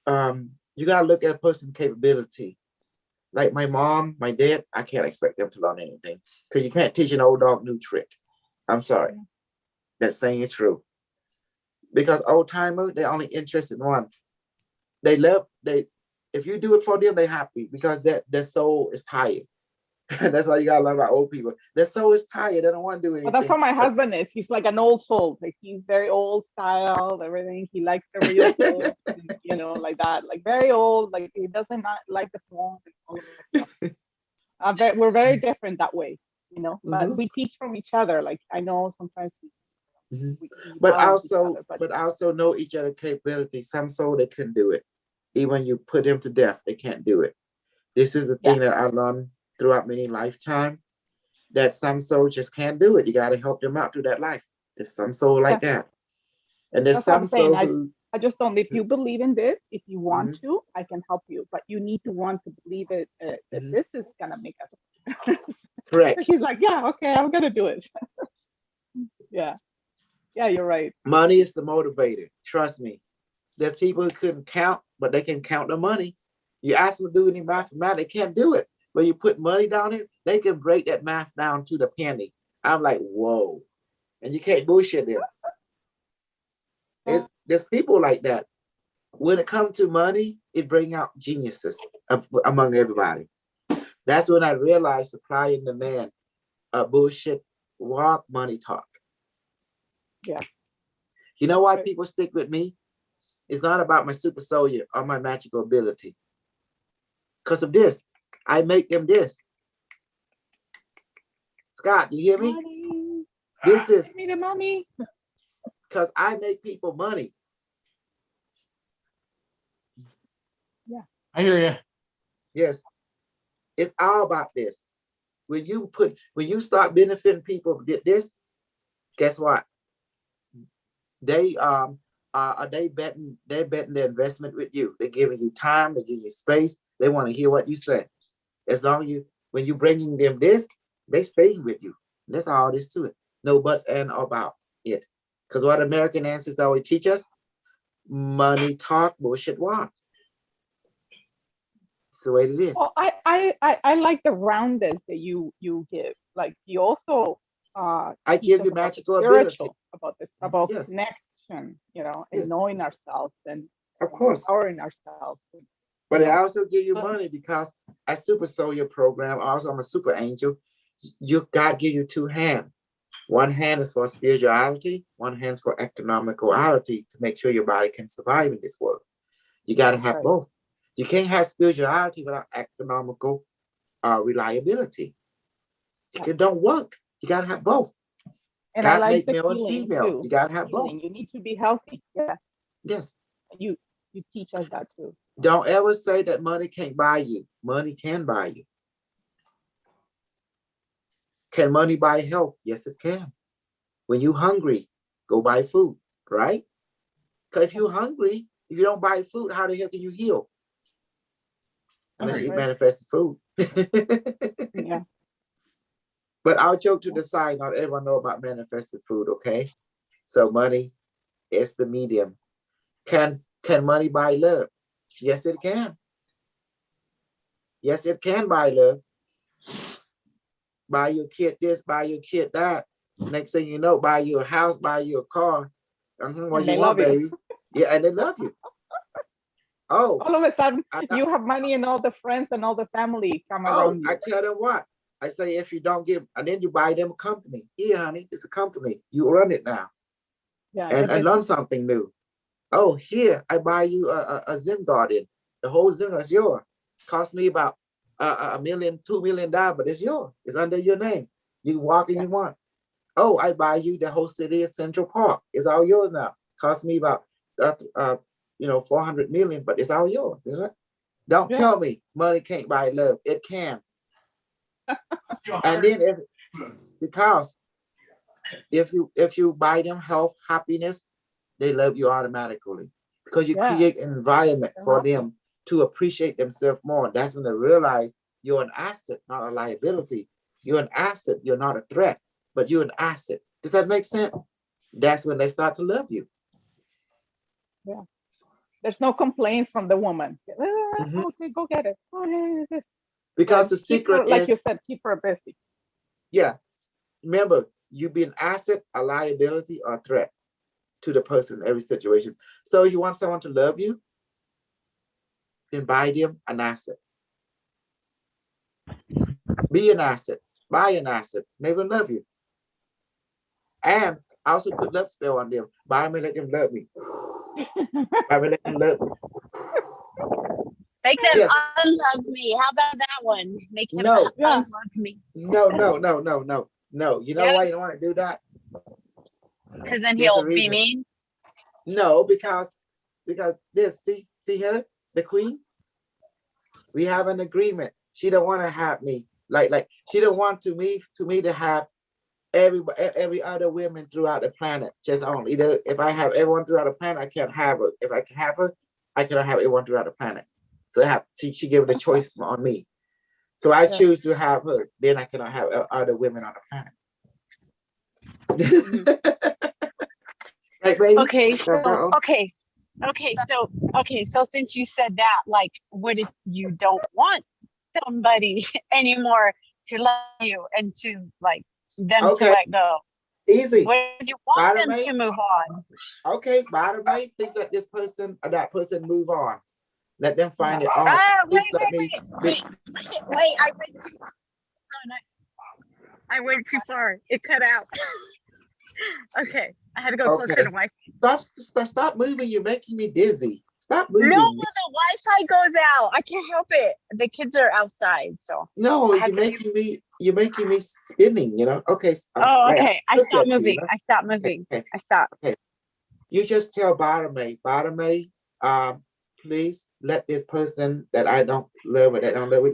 you gotta look at a person's capability. Like my mom, my dad, I can't expect them to learn anything because you can't teach an old dog new trick. I'm sorry. That saying is true. Because old timer, they're only interested in one. If you do it for them, they're happy because their soul is tired. That's why you gotta learn about old people. Their soul is tired. They don't want to do anything. Well, that's how my husband is. He's like an old soul. Like he's very old style, everything. He likes the real clothes, you know, like that. Like very old. Like he doesn't not like the phone and all of that stuff. We're very different that way, you know. But Mhm. we teach from each other. Like I know sometimes Mhm. we But balance each also, other, also know each other's capability. Some soul they couldn't do it. Even you put them to death, they can't do it. This is the thing that I learned throughout many lifetime, that some souls just can't do it. You got to help them out through that life. There's some soul like that. And there's That's what I'm some soul saying. who, I just don't. If you believe in this, if you want Mhm. to, I can help you. But you need to want to believe it. That Mhm. this is gonna make us. correct. He's like, yeah, okay, I'm gonna do it. Yeah, you're right. Money is the motivator. Trust me. There's people who couldn't count, but they can count the money. You ask them to do any mathematics, they can't do it. But you put money down here, they can break that math down to the penny. I'm like, whoa. And you can't bullshit them. There's people like that. When it comes to money, it brings out geniuses among everybody. That's when I realized supply and demand, bullshit, walk, money talk. Yeah. You know why people stick with me? It's not about my super soldier or my magical ability. Because of this, I make them this. Scott, you hear me? Money. This is Give me the money. because I make people money. I hear you. Yes. It's all about this. When you start benefiting people with this, guess what? They're betting their investment with you. They're giving you time, they're giving you space. They want to hear what you say. As long as when you bringing them this, they staying with you. That's all there is to it. No buts and about it. Because what American ancestors always teach us, money talk, bullshit walk. It's the way it is. Well, I like the roundness that you give. Like you also I teach give us you about the magical ability. spiritual, about this, about Yes. connection, you know, and Yes. knowing ourselves and Of course. empowering ourselves. But Yeah. I also give you money because I super soul your program. Also, I'm a super angel. God give you two hands. One hand is for spirituality. One hand is for economicality to make sure your body can survive in this world. You got to have Right. both. You can't have spirituality without economical reliability. It don't work. You got to have both. And I God like make the male and healing female. too. You got to have Healing. both. You need to be healthy. Yeah. Yes. You teach us that too. Don't ever say that money can't buy you. Money can buy you. Can money buy health? Yes, it can. When you're hungry, go buy food, right? Because if you're hungry, if you don't buy food, how the hell can you heal? Unless you eat Right. manifested food. Yeah. But I'll joke to the side, not everyone know about manifested food, okay? So money is the medium. Can money buy love? Yes, it can. Yes, it can buy love. Buy your kid this, buy your kid that. Next thing you know, buy you a house, buy you a car. What And you they want, love you. baby? Yeah, and they love you. Oh, All of a sudden, I, you have money and all the friends and all the family come oh, around you. I tell them what. I say, if you don't give, and then you buy them a company. Here, honey, it's a company. You run it now Yeah, and get learn busy. something new. Oh, here, I buy you a Zen garden. The whole Zen is yours. Cost me about $1 million, $2 million, but it's yours. It's under your name. You can walk and you want. Oh, I buy you the whole city of Central Park. It's all yours now. Cost me about 400 million, but it's all yours. Isn't it? Don't Yeah. tell me money can't buy love. It can. And then because if you buy them health, happiness, they love you automatically because you Yeah. create an environment They're for happy. them to appreciate themselves more. That's when they realize you're an asset, not a liability. You're an asset. You're not a threat, but you're an asset. Does that make sense? That's when they start to love you. There's no complaints from the woman. Mhm. Okay, go get it. Oh, yeah, yeah, Because the keep her, secret like is, you said, keep her busy. yeah, remember, you be an asset, a liability, or a threat to the person in every situation. So you want someone to love you, then buy them an asset. Be an asset. Buy an asset. They will love you. And I also put love spell on them. Buy me, let them love me. Buy me, let them love me. Make them Yes. unlove me. How about that one? Make him No. Yeah. unlove me. No. You know Yeah. why you don't want to do that? Because then There's a he'll be reason. mean. No, because this, see her, the queen. We have an agreement. She don't want to have me like she don't want me to have every other woman throughout the planet. Just only if I have everyone throughout the planet, I can't have her. If I can have her, I cannot have everyone throughout the planet. So she gave the choice on me. So I choose to have her. Then I cannot have other women on the planet. Right, baby? Okay, Uh-oh. so since you said that, like, what if you don't want somebody anymore to love you and to like them to Okay. let go? Easy. What if you want Bottom them mate. to move on? Okay, bottom mate, please let this person or that person move on. Let them find it on. Wait, Please let me. I went too far. I went too far. It cut out. Okay, I had to go closer to Wi-Fi. Stop moving. You're making me dizzy. Stop No, moving. the Wi-Fi goes out. I can't help it. The kids are outside, so. No, I had you're making me spinning, you know? Okay. Oh, okay. I look stopped at you, moving. you know? I stopped moving. Okay. I stopped. You just tell Bartome, please let this person that I don't love with,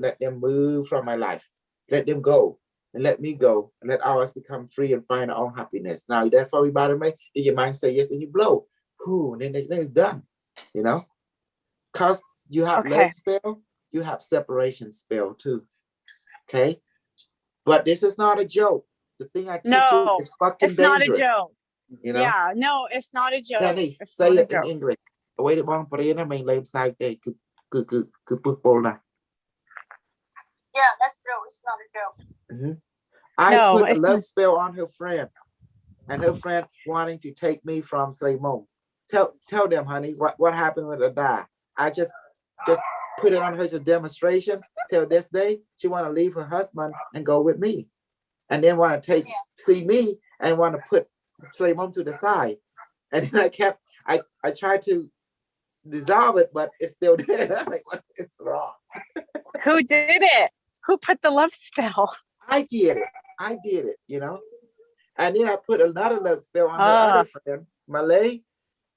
let them move from my life. Let them go and let me go and let ours become free and find our own happiness. Now, that's for me, Bartome. Then your mind say yes, then you blow. Whew, and then the thing is done, you know? Because you have Okay. love spell, you have separation spell too. Okay? But this is not a joke. The thing I teach you No, is fucking it's not a dangerous. joke. You know? Yeah, no, it's not a joke. Danny, It's say not a it in joke. English. Wait a moment, nó mình lên sai đây cứ put nè. Yeah, that's true. It's not a joke. I No, put a it's love not. spell on her friend, and her friend wanting to take me from Slimon. Tell them, honey, what happened with the die. I just put it on her as a demonstration. Till this day, she want to leave her husband and go with me, and then want to see me and want to put Slimon to the side. And then I tried to dissolve it, but it's still there. Like, what is wrong? Who did it? Who put the love spell? I did it, you know. And then I put another love spell on her other friend, Malay,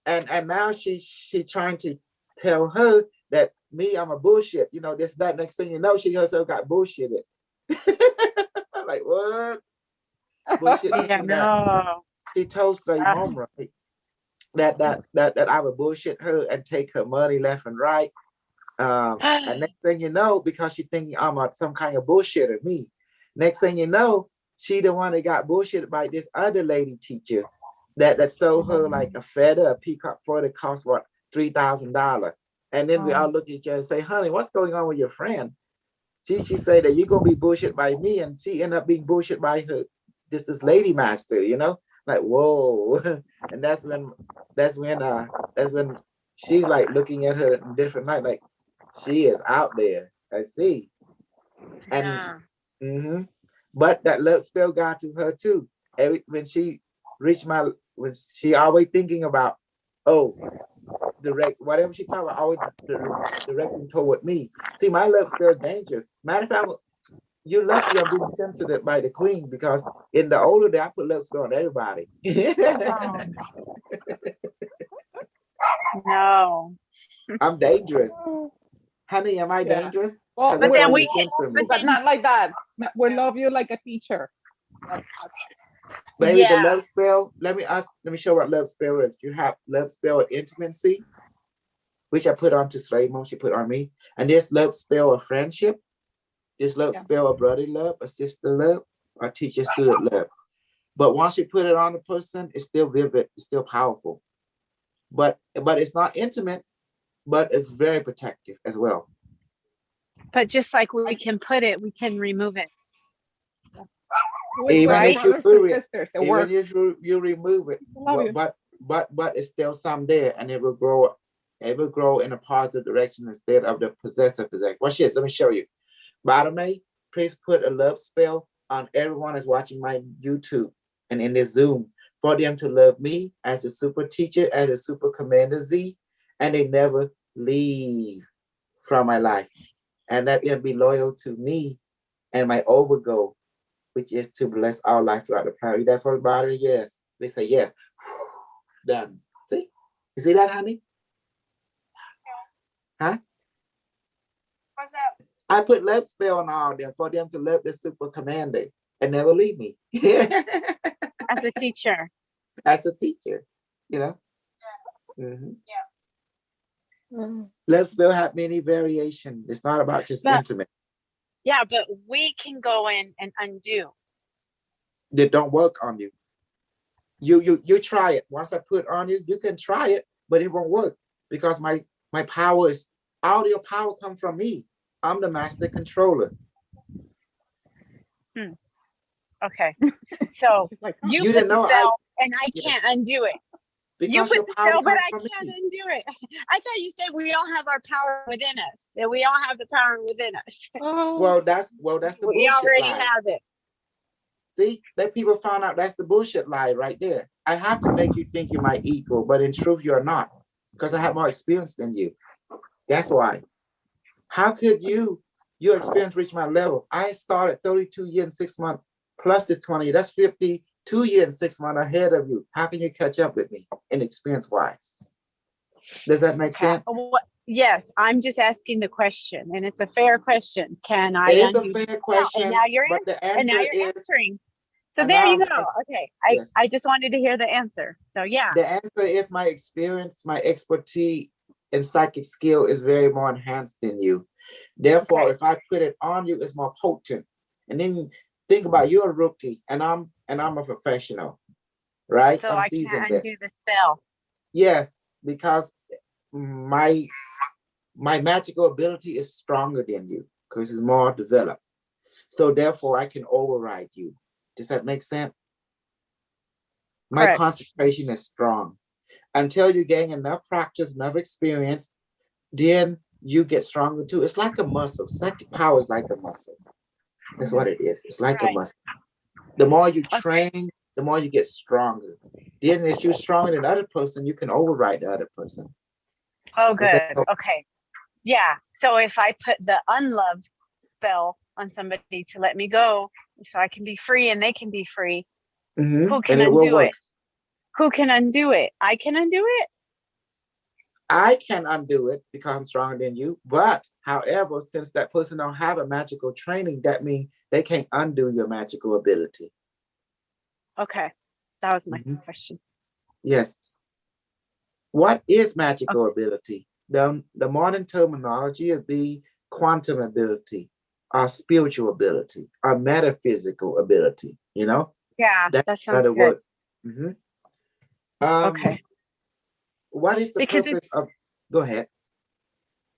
and now she trying to tell her that I'm a bullshit, you know, this, that. Next thing you know, she herself got bullshitted. I'm like, what? Bullshit. Yeah, no. She told Slay Mom, right, that I would bullshit her and take her money left and right. And next thing you know, because she thinking I'm some kind of bullshitter, me. Next thing you know, she the one that got bullshitted by this other lady teacher that sold her like a feather, a peacock feather cost what, $3,000. And then we all look at each other and say, honey, what's going on with your friend? She say that you're gonna be bullshit by me, and she ended up being bullshit by her, this lady master, you know? Like, whoa. And that's when she's like looking at her in different light, like she is out there. I see. And Yeah. but that love spell got to her too. When she reached when she always thinking about, oh, direct whatever she talk about, always directing toward me. See, my love spell is dangerous. Matter of fact, you're lucky I'm being sensitive by the queen, because in the older day I put love spell on everybody. No. I'm dangerous. Honey, am I Yeah. dangerous? Well, Because that's then all we you can- sense to me. but not like that. We love you like a teacher. Baby, the Yeah. love spell, let me show what love spell is. You have love spell of intimacy, which I put on to Slaymo, she put on me. And this love spell of friendship, this love Yeah. spell of brother love, a sister love, or teacher student love. But once you put it on a person, it's still vivid, it's still powerful. But it's not intimate, but it's very protective as well. But just like we can put it, we can remove it. Even With if you brothers do and it, sisters, it even works. if you remove it, Love you. but it's still some there, and it will grow in a positive direction instead of the possessive direction. Watch this, let me show you. Bottom A, please put a love spell on everyone that's watching my YouTube and in this Zoom, for them to love me as a super teacher, as a super commander Z, and they never leave from my life. And let them be loyal to me and my overgo, which is to bless our life throughout the planet. That for everybody, yes. They say yes. Done. See? You see that, honey? Huh? What's up? I put love spell on all of them for them to love the super commander and never leave me. As a teacher. As a teacher, you know? Mhm. Mm. Love spell have many variations. It's not about just But- intimate. Yeah, but we can go in and undo. That don't work on you. You try it. Once I put on you, you can try it, but it won't work because my power is audio power comes from me. I'm the master controller. Okay. So It's like, you You put didn't the know I- spell and I Yeah. can't undo it. You Because your put the power spell, but comes I from can't me. undo it. I thought you said we all have our power within us. That we all have the power within us. oh, Well, that's the We bullshit already lie. have it. See, let people find out that's the bullshit lie right there. I have to make you think you're my equal, but in truth, you're not, because I have more experience than you. That's why. How could your experience reach my level? I started 32 years and 6 months, plus this 20, that's 52 years and 6 months ahead of you. How can you catch up with me in experience wise? Does that make sense? Yes, I'm just asking the question, and it's a fair question. Can I It is a undo the fair spell? question, And now you're but the and now answer you're is answering. So and there you now go. Okay. yes. I just wanted to hear the answer. So yeah. The answer is my experience, my expertise, and psychic skill is very more enhanced than you. Therefore, Okay. if I put it on you, it's more potent. And then think about you're a rookie, and I'm a professional, right? So I'm I seasoned. can't undo the spell. Yes, because my magical ability is stronger than you because it's more developed. So therefore, I can override you. Does that make sense? My Correct. concentration is strong. Until you gain enough practice, enough experience, then you get stronger too. It's like a muscle. Psychic power is like a muscle. That's what it is. It's like a Right. muscle. The more you train, the more you get stronger. Then if you're stronger than the other person, you can override the other person. Oh, Does that good. Okay. Yeah. So if I put the unloved spell on somebody to let me go so I can be free and they can be free, Mhm. who can And it will undo work. it? Who can undo it? I can undo it? I can undo it because I'm stronger than you. But however, since that person don't have a magical training, that means they can't undo your magical ability. Okay. That was my Mhm. question. Yes. What is magical ability? The modern terminology would be quantum ability, or spiritual ability, or metaphysical ability. You know, Yeah, that's that sounds another good. word. Mhm. Okay. What is the Because purpose of? Go ahead.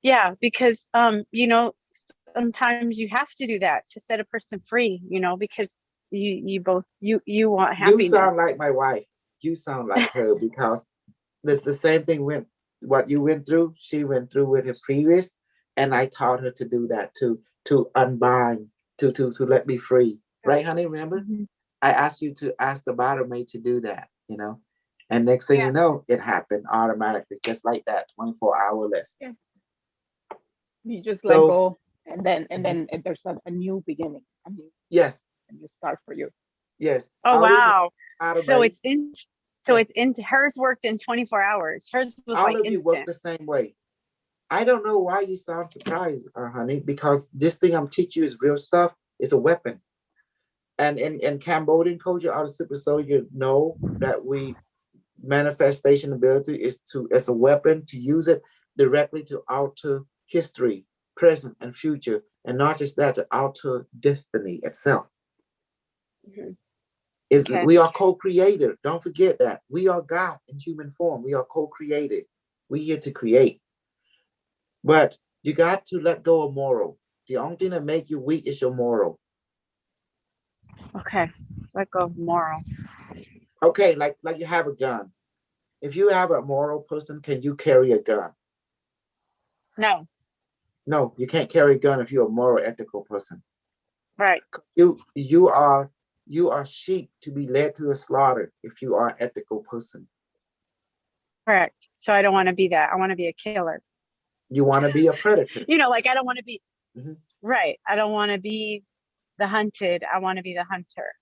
Yeah, because sometimes you have to do that to set a person free, because you both you want You happiness. sound like my wife. You sound like her because it's the same thing what you went through, she went through with her previous, and I taught her to do that to unbind, to let me free. Right, honey? Remember? Mhm. I asked you to ask the barmaid to do that, you know. And next thing you know, it happened automatically, just like that, 24-hour lesson. You just let So go, and then there's a new beginning, yes, a new start for you. yes. Oh, Always just wow. So automate. it's in, so Yes. it's in, hers worked in 24 hours. Hers was All like of you work instant. the same way. I don't know why you sound surprised, honey, because this thing I'm teaching you is real stuff. It's a weapon. And in Cambodian culture, our super soldier know that we manifestation ability is to as a weapon to use it directly to alter history, present, and future, and not just that, to alter destiny itself. Mhm. Is Okay. we are co-creator. Don't forget that we are God in human form. We are co-created. We here to create. But you got to let go of moral. The only thing that make you weak is your moral. Okay. Let go of moral. Okay, like you have a gun. If you have a moral person, can you carry a gun? No. No, you can't carry a gun if you're a moral, ethical person. Right. You are sheep to be led to the slaughter if you are an ethical person. Correct. So I don't want to be that. I want to be a killer. You want to be a predator. You know, like I don't want to be, Mhm. right. I don't want to be the hunted. I want to be the hunter.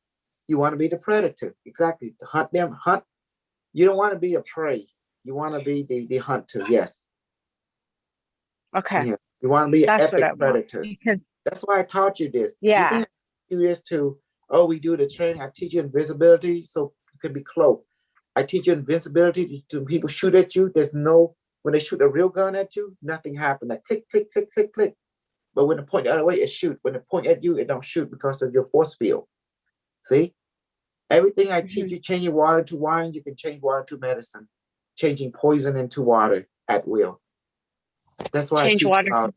You want to be the predator. Exactly. To hunt them, hunt. You don't want to be a prey. You want to be the hunter. Yes. Okay. Yeah. You want to be an That's what I epic want. predator. Because, That's why I taught you this. You yeah. think I teach you this to, oh, we do the training. I teach you invisibility so you can be cloaked. I teach you invincibility to people shoot at you. There's no, when they shoot a real gun at you, nothing happened. Like click, click, click, click, click. But when they point the other way, it shoot. When they point at you, it don't shoot because of your force field. See? Everything I teach Mhm. you, changing water to wine, you can change water to medicine. Changing poison into water at will. That's why I Change teach water. about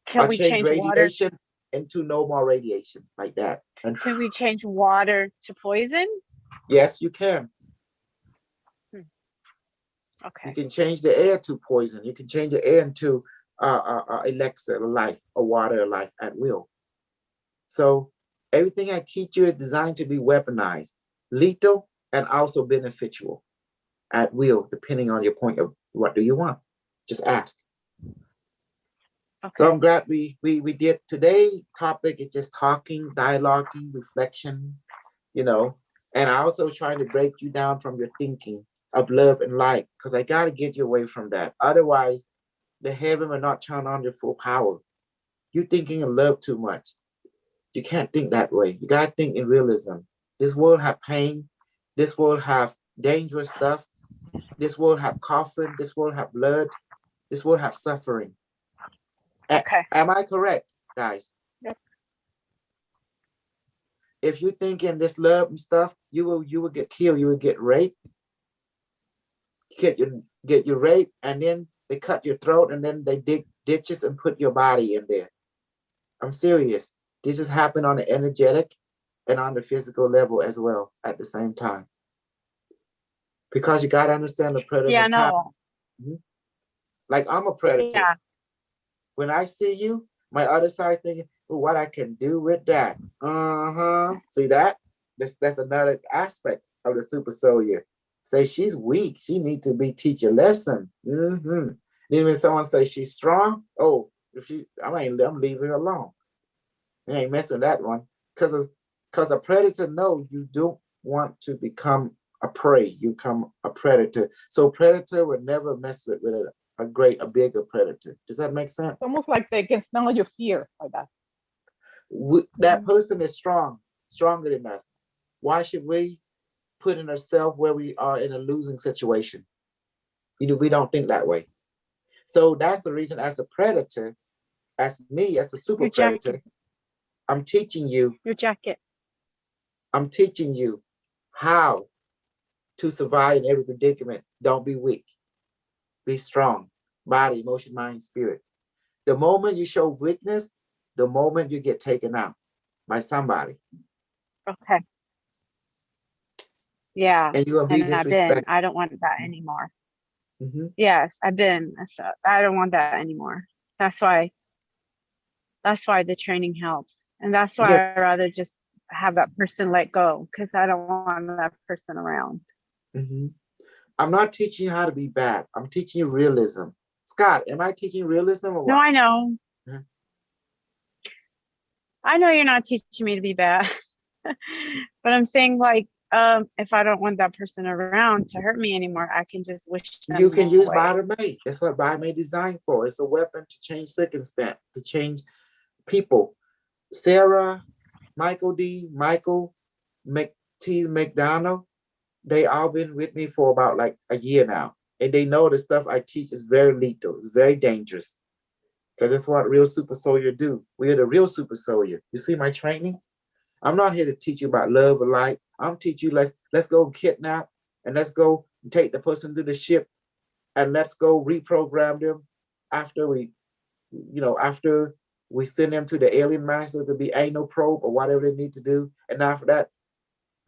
Can I we change change water? radiation into no more radiation like that. And Can we change water to poison? yes, you can. You Okay. can change the air to poison. You can change the air into elixir life or water life at will. So everything I teach you is designed to be weaponized, lethal, and also beneficial at will, depending on your point of what do you want. Just ask. Okay. So I'm glad we did today. Topic is just talking, dialoguing, reflection, you know. And I also trying to break you down from your thinking of love and light, because I gotta get you away from that. Otherwise, the heaven will not turn on your full power. You thinking of love too much. You can't think that way. You gotta think in realism. This world have pain. This world have dangerous stuff. This world have coffin. This world have blood. This world have suffering. Okay. Am I correct, guys? Yep. If you think in this love and stuff, you will get killed. You will get raped. Get your rape, and then they cut your throat, and then they dig ditches and put your body in there. I'm serious. This has happened on the energetic and on the physical level as well at the same time. Because you gotta understand the predator Yeah, mentality. no. Like I'm a predator. Yeah. When I see you, my other side thinking, "Ooh, what I can do with that." See that? That's another aspect of the super soldier. Say she's weak. She need to be teach a lesson. Then when someone say she's strong, oh, I'm leaving her alone. I ain't messing with that one. Because a predator know you don't want to become a prey. You become a predator. So predator would never mess with a bigger predator. Does that make sense? It's almost like they can smell your fear like that. That person is strong, stronger than us. Why should we put in ourselves where we are in a losing situation? We don't think that way. So that's the reason, as a predator, as me, as a super Your predator, jacket. I'm teaching you Your jacket. how to survive in every predicament. Don't be weak. Be strong. Body, emotion, mind, spirit. The moment you show weakness, the moment you get taken out by somebody. Okay. Yeah. And you're gonna be And disrespected. I don't want that anymore. Mhm. Yes, I've been. So I don't want that anymore. That's why. That's why the training helps, and that's Yeah. why I rather just have that person let go because I don't want that person around. Mhm. I'm not teaching you how to be bad. I'm teaching you realism. Scott, am I teaching realism or No, what? I know. Mhm. I know you're not teaching me to be bad, but I'm saying like, if I don't want that person around to hurt me anymore, I can just wish You them can use away. BioMate. That's what BioMate designed for. It's a weapon to change circumstance, to change people. Sarah, Michael D, Michael McDonald, they all been with me for about like a year now. And they know the stuff I teach is very lethal. It's very dangerous. Because that's what real super soldier do. We are the real super soldier. You see my training? I'm not here to teach you about love or light. I'm teach you let's go kidnap and let's go take the person to the ship and let's go reprogram them after after we send them to the alien master to be anal probe or whatever they need to do. And after that,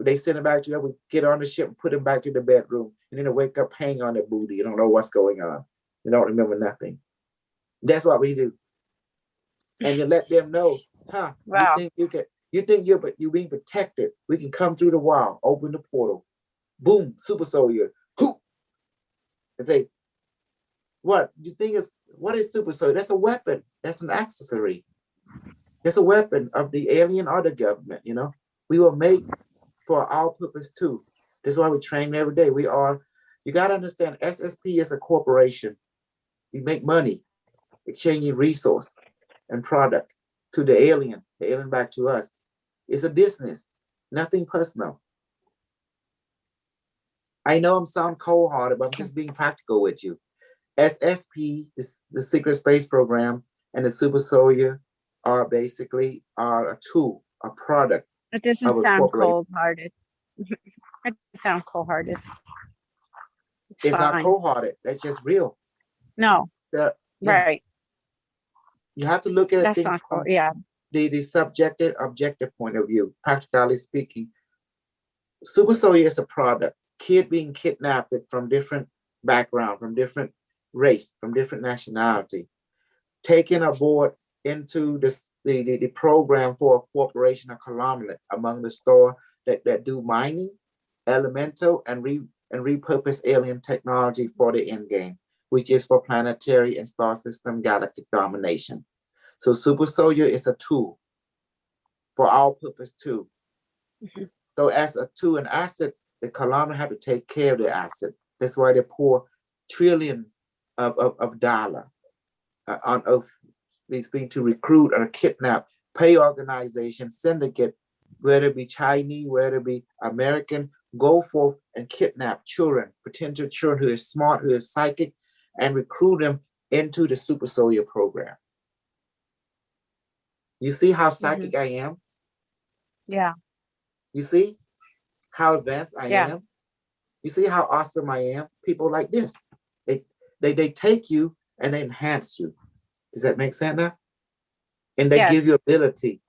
they send them back to you. We get on the ship and put them back in the bedroom. And then they wake up hanging on their booty. You don't know what's going on. You don't remember nothing. That's what we do. And you let them know, Wow. you think you're being protected. We can come through the wall, open the portal, boom, super soldier, whoop, and say, what is super soldier? That's a weapon. That's an accessory. That's a weapon of the alien or the government. We were made for our purpose too. That's why we train every day. You got to understand, SSP is a corporation. We make money, exchanging resource and product to the alien back to us. It's a business, nothing personal. I know I'm sound cold-hearted, but I'm just being practical with you. SSP is the Secret Space Program, and the Super Soldier are basically a tool, a product It doesn't of a sound corporation. cold-hearted. It doesn't sound cold-hearted. It's not fine. cold-hearted. That's just real. No, Yeah. right. You have to look at That's things not cold. from Yeah. the subjective, objective point of view, practically speaking. Super Soldier is a product. Kid being kidnapped from different background, from different race, from different nationality, taken aboard into the program for a corporation, a conglomerate among the store that do mining, elemental, and repurpose alien technology for the end game, which is for planetary and star system galactic domination. So Super Soldier is a tool for our purpose too. Mhm. So as a tool, an asset, the conglomerate have to take care of the asset. That's why they pour trillions of dollars on Earth. These being to recruit or kidnap, pay organization, syndicate, whether it be Chinese, whether it be American, go forth and kidnap children, potential children who is smart, who is psychic, and recruit them into the Super Soldier program. You see how psychic I am? Yeah. You see how advanced I Yeah. am? You see how awesome I am? People like this, they take you and they enhance you. Does that make sense now? And they Yes. give you ability.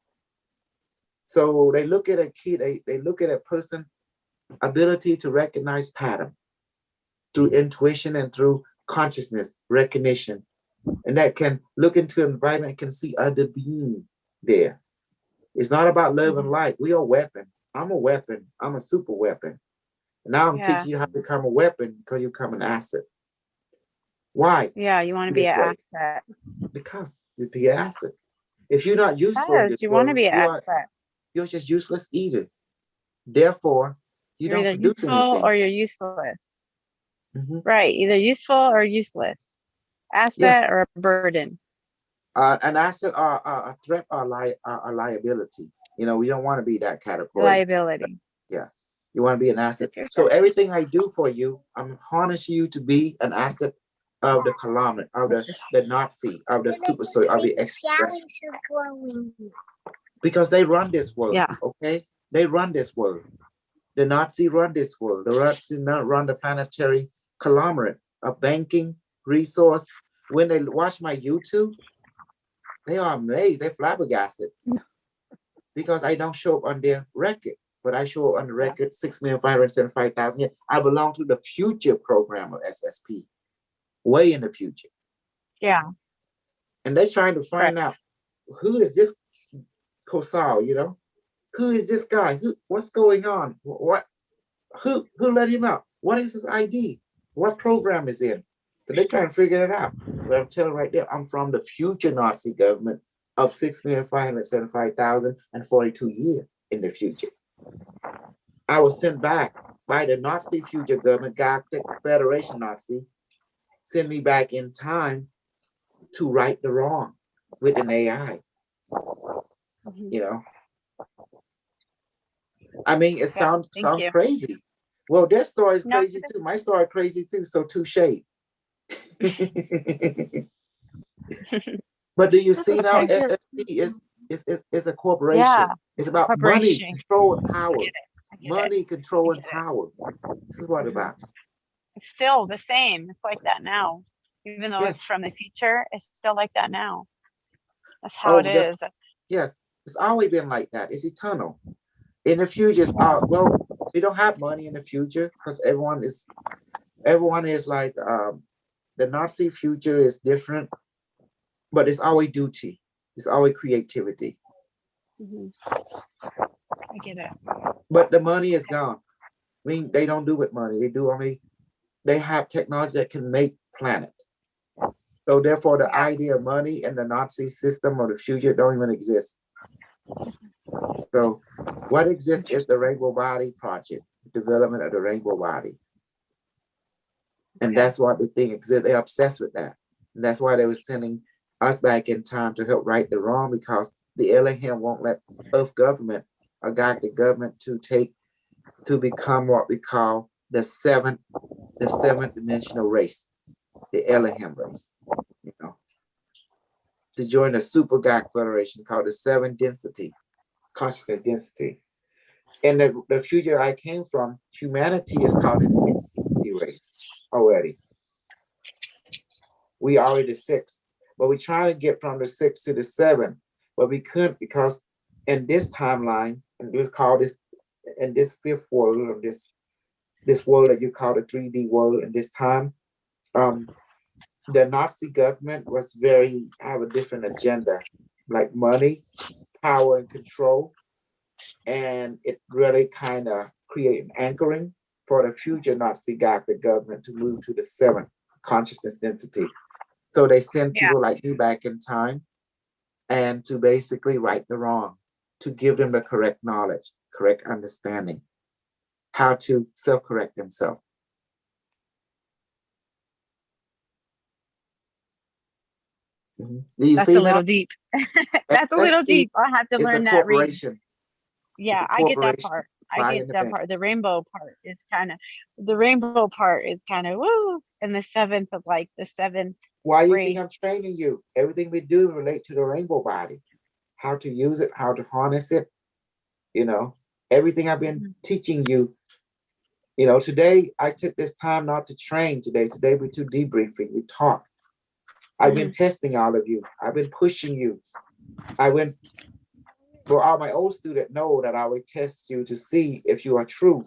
So they look at a kid, they look at a person ability to recognize pattern through intuition and through consciousness recognition, and that can look into an environment and can see other being there. It's not about love and light. We are a weapon. I'm a weapon. I'm a super weapon. And now I'm Yeah. teaching you how to become a weapon because you become an asset. Why? Yeah. You want to be This an way. asset. Because you be an asset. If you're not useful in Yes, this you want to world, be an asset. you're just useless either. Therefore, you You're don't either produce useful anything. or you're useless. Mhm. Right. Either useful or useless. Yes, Asset or a burden. an asset or a threat or a liability. We don't want to be that category. Liability. Yeah, you want to be an asset. If you're So set. everything I do for you, I'm harnessing you to be an asset of the conglomerate, of the Nazi, of the super soldier, of the extraterrestrial. Because they run this world. Yeah. Okay, they run this world. The Nazi run this world. The Nazi run the planetary conglomerate of banking, resource. When they watch my YouTube, they are amazed. They're flabbergasted because I don't show up on their record, but I show up on the record 6,575,000 years. I belong to the future program of SSP. way in the future. Yeah. And they're trying to find out who is this Kosal, you know? Who is this guy? What's going on? Who let him out? What is his ID? What program is in? So they're trying to figure it out. But I'm telling you right there, I'm from the future Nazi government of 6,575,042 years in the future. I was sent back by the Nazi future government, Galactic Federation Nazi, send me back in time to right the wrong with an AI, Mhm. you know. I mean, it sounds thank you. crazy. Well, their story is No, crazy it too. My story crazy too. So touche. But do you see That's now? okay. SSC is a corporation. Yeah. It's about money, Corporation. control, and I power. get it. I get it. Money, control, I and get it. power. This is what it's about. It's still the same. It's like that now. Even though it's Yes. from the future, it's still like that now. That's how Oh, it is. That's yes. It's always been like that. It's eternal. In the future, well, we don't have money in the future because everyone is like the Nazi future is different, but it's always duty. It's always creativity. Mhm. I get it. But the money is gone. I mean, they don't do with money. They have technology that can make planet. So therefore, the idea of money and the Nazi system or the future don't even exist. So what exists is the Rainbow Body Project, development of the Rainbow Body. And that's what the thing exists. They're obsessed with that. And that's why they were sending us back in time to help right the wrong, because the Elohim won't let Earth government or galactic government to become what we call the seventh dimensional race, the Elohim race, you know, to join a super galactic federation called the seventh density, consciousness density. In the future I came from, humanity is called the sixth density race already. We are already the sixth, but we try to get from the sixth to the seventh, but we couldn't because in this timeline, and we call this in this fifth world of this world that you call the 3D world in this time, the Nazi government was have a different agenda, like money, power, and control. And it really kind of create an anchoring for the future Nazi galactic government to move to the seventh consciousness density. So they send people like you back in time and to basically right the wrong, to give them the correct knowledge, correct understanding, how to self-correct themselves. Do you That's see a little now? deep. That's a little deep. I have to It's a learn that read. corporation. Yeah, It's a I get that corporation. part. Fly I in get the that bank. part. The rainbow part is kind of woo, and the seventh of like the seventh Why you race. think I'm training you? Everything we do relate to the rainbow body, how to use it, how to harness it. You know, everything I've been teaching you. You know, today I took this time not to train today. Today we do debriefing, we talk. I've been testing all of you. I've been pushing you. All my old students know that I will test you to see if you are true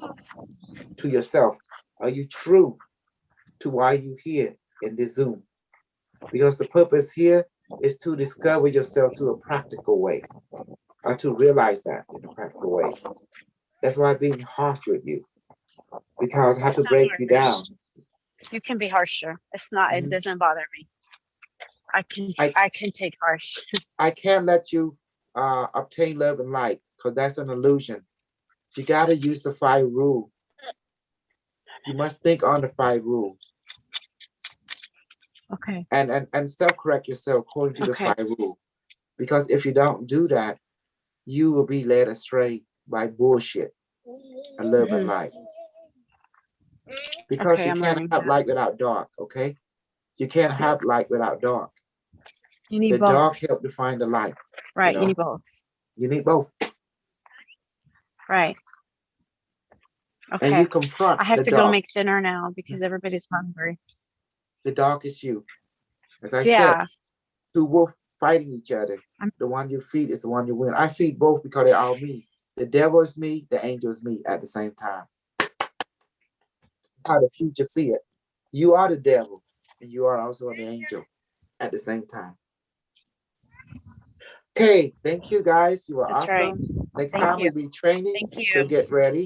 to yourself. Are you true to why you here in this Zoom? Because the purpose here is to discover yourself to a practical way, or to realize that in a practical way. That's why I'm being harsh with you, because I have to break you down. You can be harsher. It's not. It doesn't bother me. I can take harsh. I can't let you obtain love and light, because that's an illusion. You got to use the 5 rule. You must think on the 5 rule. Okay. And self-correct yourself according to the 5 rule. Because if you don't do that, you will be led astray by bullshit and love and light. Because you can't have light without dark, okay? You can't have light without dark. You need the both. dark help to find the light. Right, you need both. You need both. Right. Okay. And you confront I have the to dark. go make dinner now because everybody's hungry. The dark is you. As I said, 2 wolves fighting each other. The one you feed is the one you win. I feed both because they're all me. The devil is me, the angel is me at the same time. That's how the future see it. You are the devil and you are also an angel at the same time. Okay, thank you guys. You are That's right. awesome. Next Thank time you. we'll be training, Thank so you. get ready.